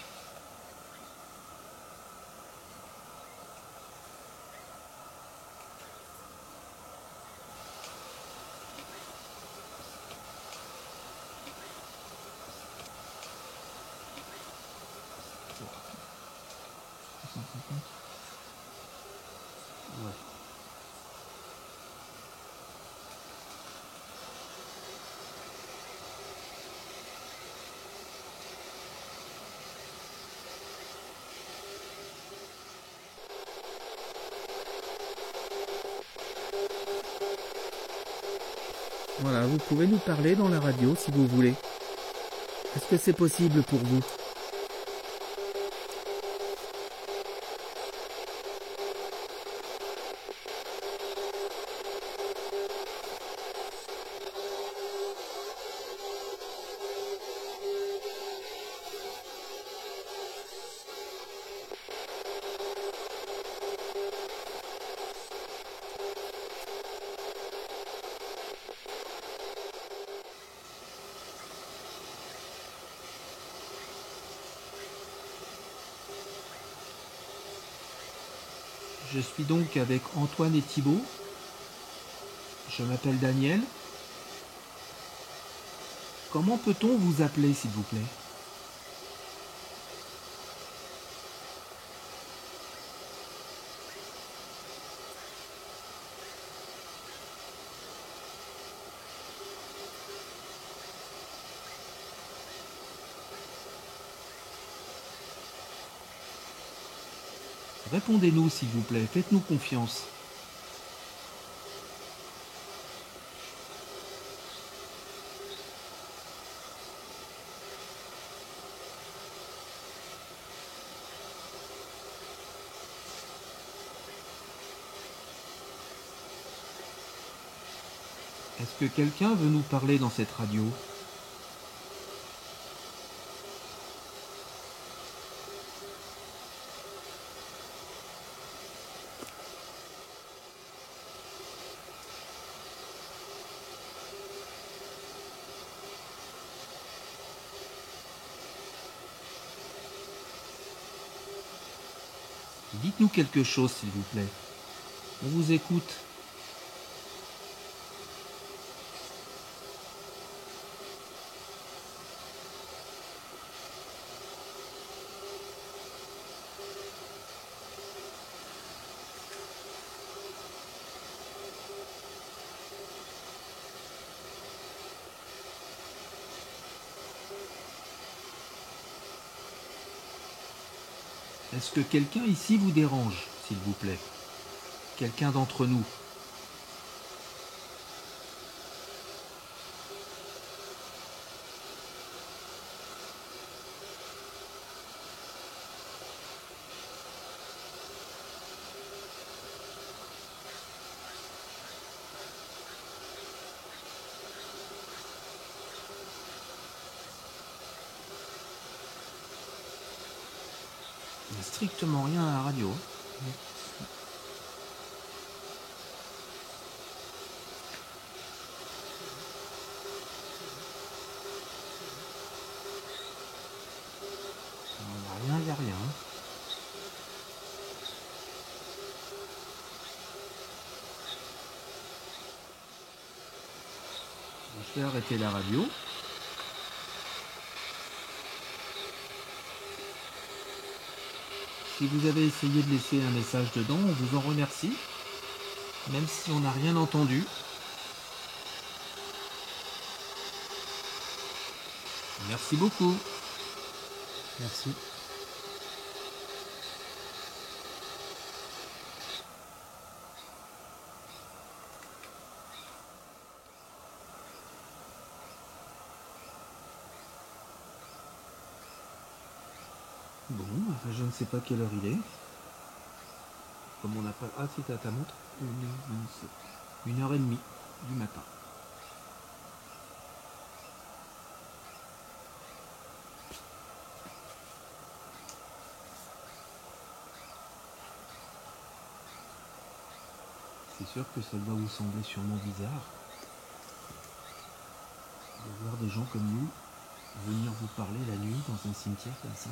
S2: Ouais. Voilà, vous pouvez nous parler dans la radio si vous voulez. Est-ce que c'est possible pour vous? Je suis donc avec Antoine et Thibaut. Je m'appelle Daniel. Comment peut-on vous appeler, s'il vous plaît? Répondez-nous, s'il vous plaît. Faites-nous confiance. Est-ce que quelqu'un veut nous parler dans cette radio? Dites-nous quelque chose, s'il vous plaît. On vous écoute. Est-ce que quelqu'un ici vous dérange, s'il vous plaît? Quelqu'un d'entre nous? Il n'y a strictement rien à la radio. Il n'y a rien. Je vais arrêter la radio. Si vous avez essayé de laisser un message dedans, on vous en remercie, même si on n'a rien entendu. Merci beaucoup.
S5: Merci.
S2: Bon, je ne sais pas quelle heure il est. Comme on n'a pas... Ah, c'est à ta montre 1h27. 1h30 du matin. C'est sûr que ça doit vous sembler sûrement bizarre de voir des gens comme nous venir vous parler la nuit dans un cimetière comme ça.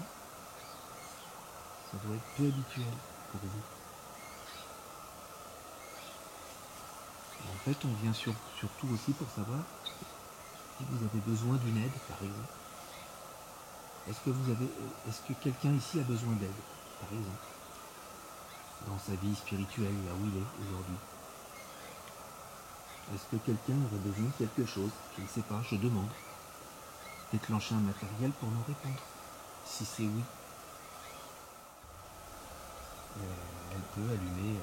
S2: Ça doit être peu habituel pour vous. Et en fait, on vient surtout aussi pour savoir si vous avez besoin d'une aide, par exemple. Est-ce que quelqu'un ici a besoin d'aide, par exemple, dans sa vie spirituelle, là où il est aujourd'hui? Est-ce que quelqu'un aurait besoin de quelque chose? Je ne sais pas, je demande. Déclencher un matériel pour nous répondre. Si c'est oui, elle peut allumer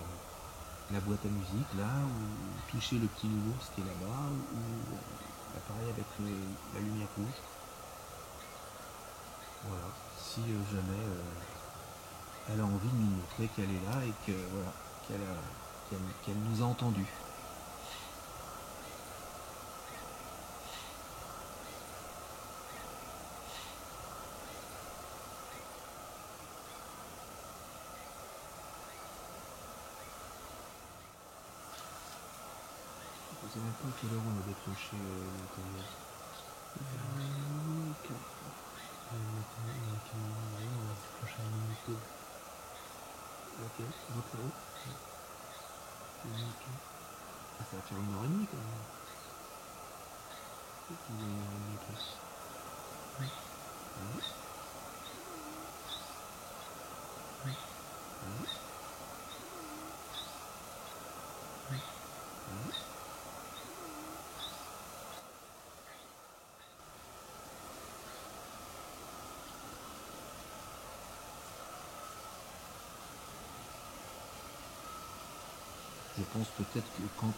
S2: la boîte à musique là, ou toucher le petit nounours qui est là-bas, ou l'appareil avec la lumière rouge. Voilà, si jamais elle a envie de nous montrer qu'elle est là et que voilà, qu'elle nous a entendus. Je ne sais même pas à quelle heure on a déclenché l'intérieur. Ok, votre heure. Ah, ça va faire 1h30 quand même. Il est 1h30. Oui. Oui. Oui. Oui. Oui. Oui. Je pense peut-être que quand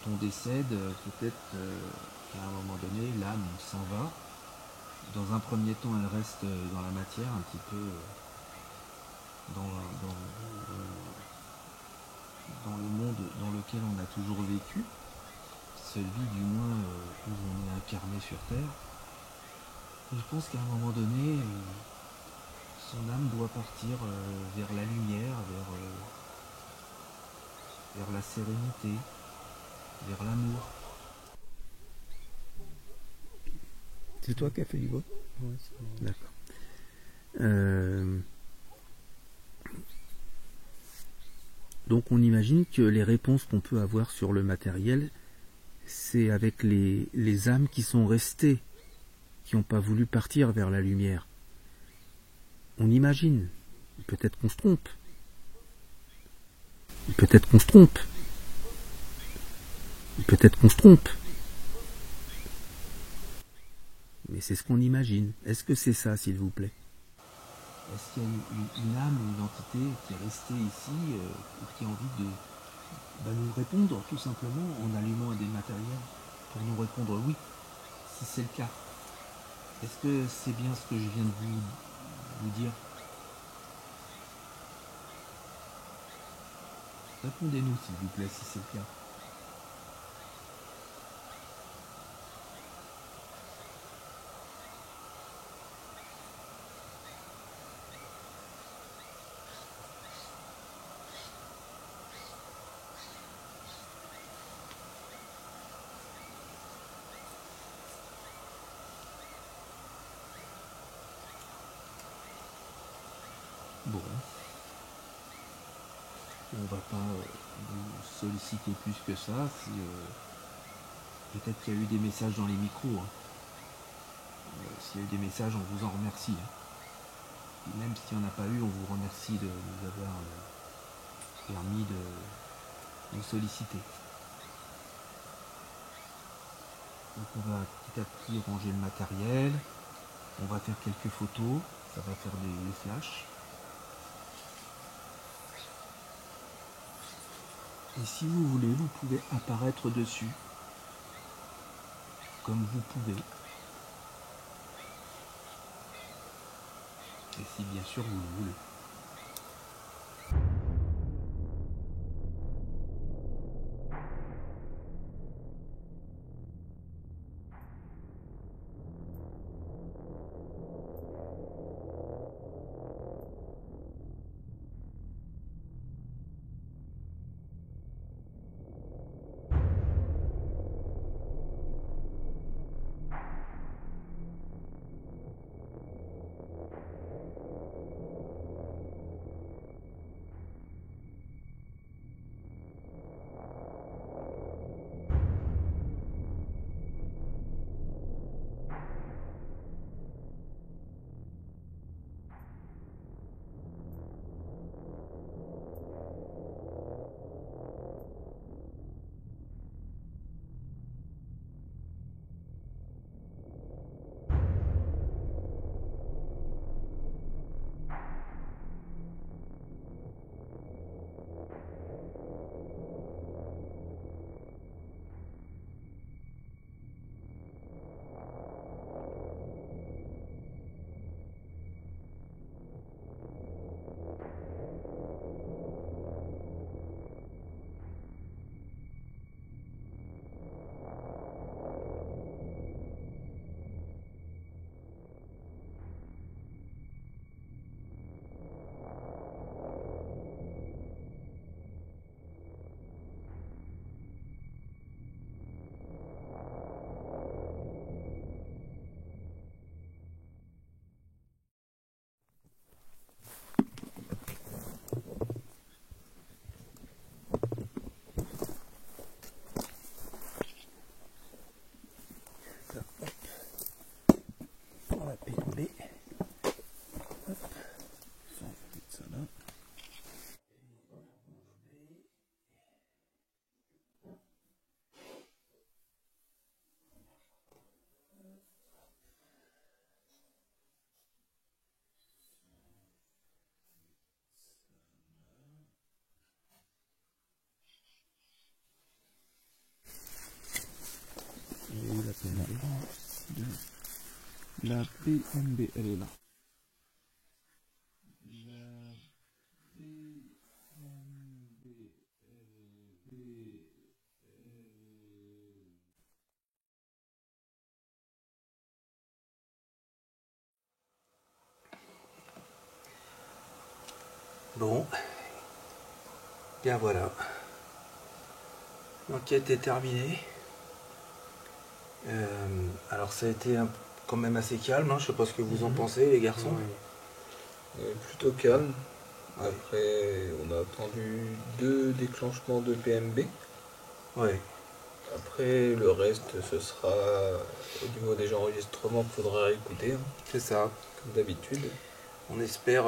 S2: on décède, peut-être qu'à un moment donné, l'âme s'en va. Dans un premier temps, elle reste dans la matière, un petit peu dans le monde dans lequel on a toujours vécu, celui du moins où on est incarné sur Terre. Et je pense qu'à un moment donné, son âme doit partir vers la lumière, vers la sérénité, vers l'amour.
S5: C'est toi qui as fait du vote?
S2: Oui, c'est moi.
S5: D'accord. Donc on imagine que les réponses qu'on peut avoir sur le matériel, c'est avec les âmes qui sont restées, qui n'ont pas voulu partir vers la lumière. On imagine. Peut-être qu'on se trompe. Peut-être qu'on se trompe. Peut-être qu'on se trompe. Mais c'est ce qu'on imagine. Est-ce que c'est ça, s'il vous plaît?
S2: Est-ce qu'il y a une âme ou une entité qui est restée ici ou qui a envie de nous répondre tout simplement en allumant des matériels pour nous répondre oui, si c'est le cas? Est-ce que c'est bien ce que je viens de vous dire? Répondez-nous s'il vous plaît si c'est le cas.
S5: Bon. On va pas vous solliciter plus que ça. Si, peut-être qu'il y a eu des messages dans les micros. Hein. S'il y a eu des messages, on vous en remercie. Hein. Et même s'il n'y en a pas eu, on vous remercie de nous avoir permis de nous solliciter. Donc on va petit à petit ranger le matériel. On va faire quelques photos. Ça va faire des flashs. Et si vous voulez, vous pouvez apparaître dessus, comme vous pouvez. Et si bien sûr vous le voulez. La PMB, elle est là.
S2: Bon, bien voilà. L'enquête est terminée. Alors ça a été quand même assez calme, hein. Je sais pas ce que vous en pensez les garçons.
S4: Plutôt calme. Après, on a attendu 2 déclenchements de PMB.
S2: Ouais.
S4: Après, le reste, ce sera au niveau des enregistrements qu'il faudra écouter. Hein,
S2: C'est ça.
S4: comme d'habitude.
S2: On espère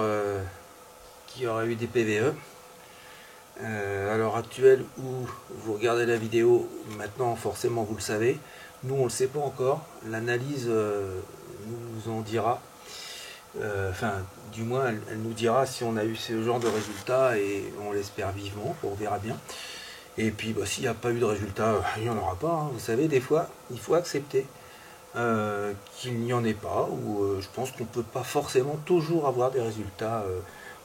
S2: qu'il y aura eu des PVE. À l'heure actuelle où vous regardez la vidéo, maintenant forcément vous le savez. Nous on le sait pas encore. L'analyse nous en dira. Enfin, du moins, elle nous dira si on a eu ce genre de résultats et on l'espère vivement, on verra bien. Et puis, bah, s'il n'y a pas eu de résultats, il n'y en aura pas. Hein. Vous savez, des fois, il faut accepter qu'il n'y en ait pas, ou je pense qu'on ne peut pas forcément toujours avoir des résultats,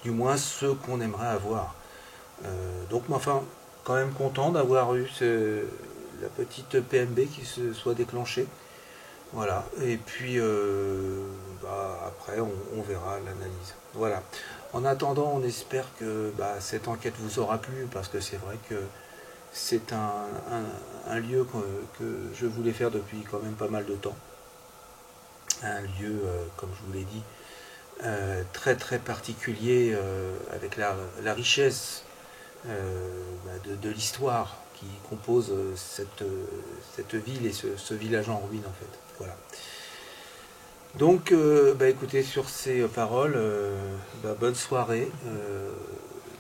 S2: du moins ceux qu'on aimerait avoir. Donc, enfin, quand même content d'avoir eu la petite PMB qui se soit déclenchée. Voilà, et puis après on verra l'analyse. Voilà. En attendant, on espère que cette enquête vous aura plu, parce que c'est vrai que c'est un lieu que je voulais faire depuis quand même pas mal de temps. Un lieu, comme je vous l'ai dit, très très particulier avec la richesse de l'histoire qui compose cette ville et ce village en ruine en fait. Voilà. Donc écoutez, sur ces paroles, bonne soirée,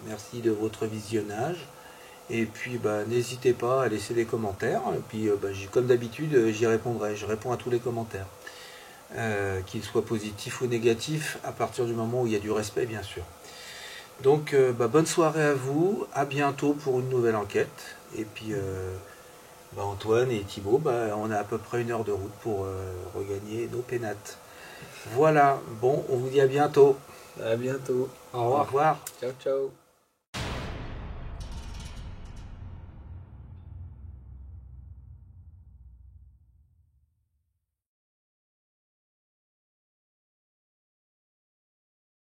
S2: merci de votre visionnage. Et puis n'hésitez pas à laisser des commentaires. Et puis comme d'habitude, j'y répondrai. Je réponds à tous les commentaires. Qu'ils soient positifs ou négatifs, à partir du moment où il y a du respect, bien sûr. Donc bonne soirée à vous, à bientôt pour une nouvelle enquête. Et puis Antoine et Thibaut, on a à peu près 1 heure de route pour regagner nos pénates. Voilà, bon, on vous dit à bientôt.
S3: À bientôt.
S2: Au revoir.
S3: Ciao, ciao.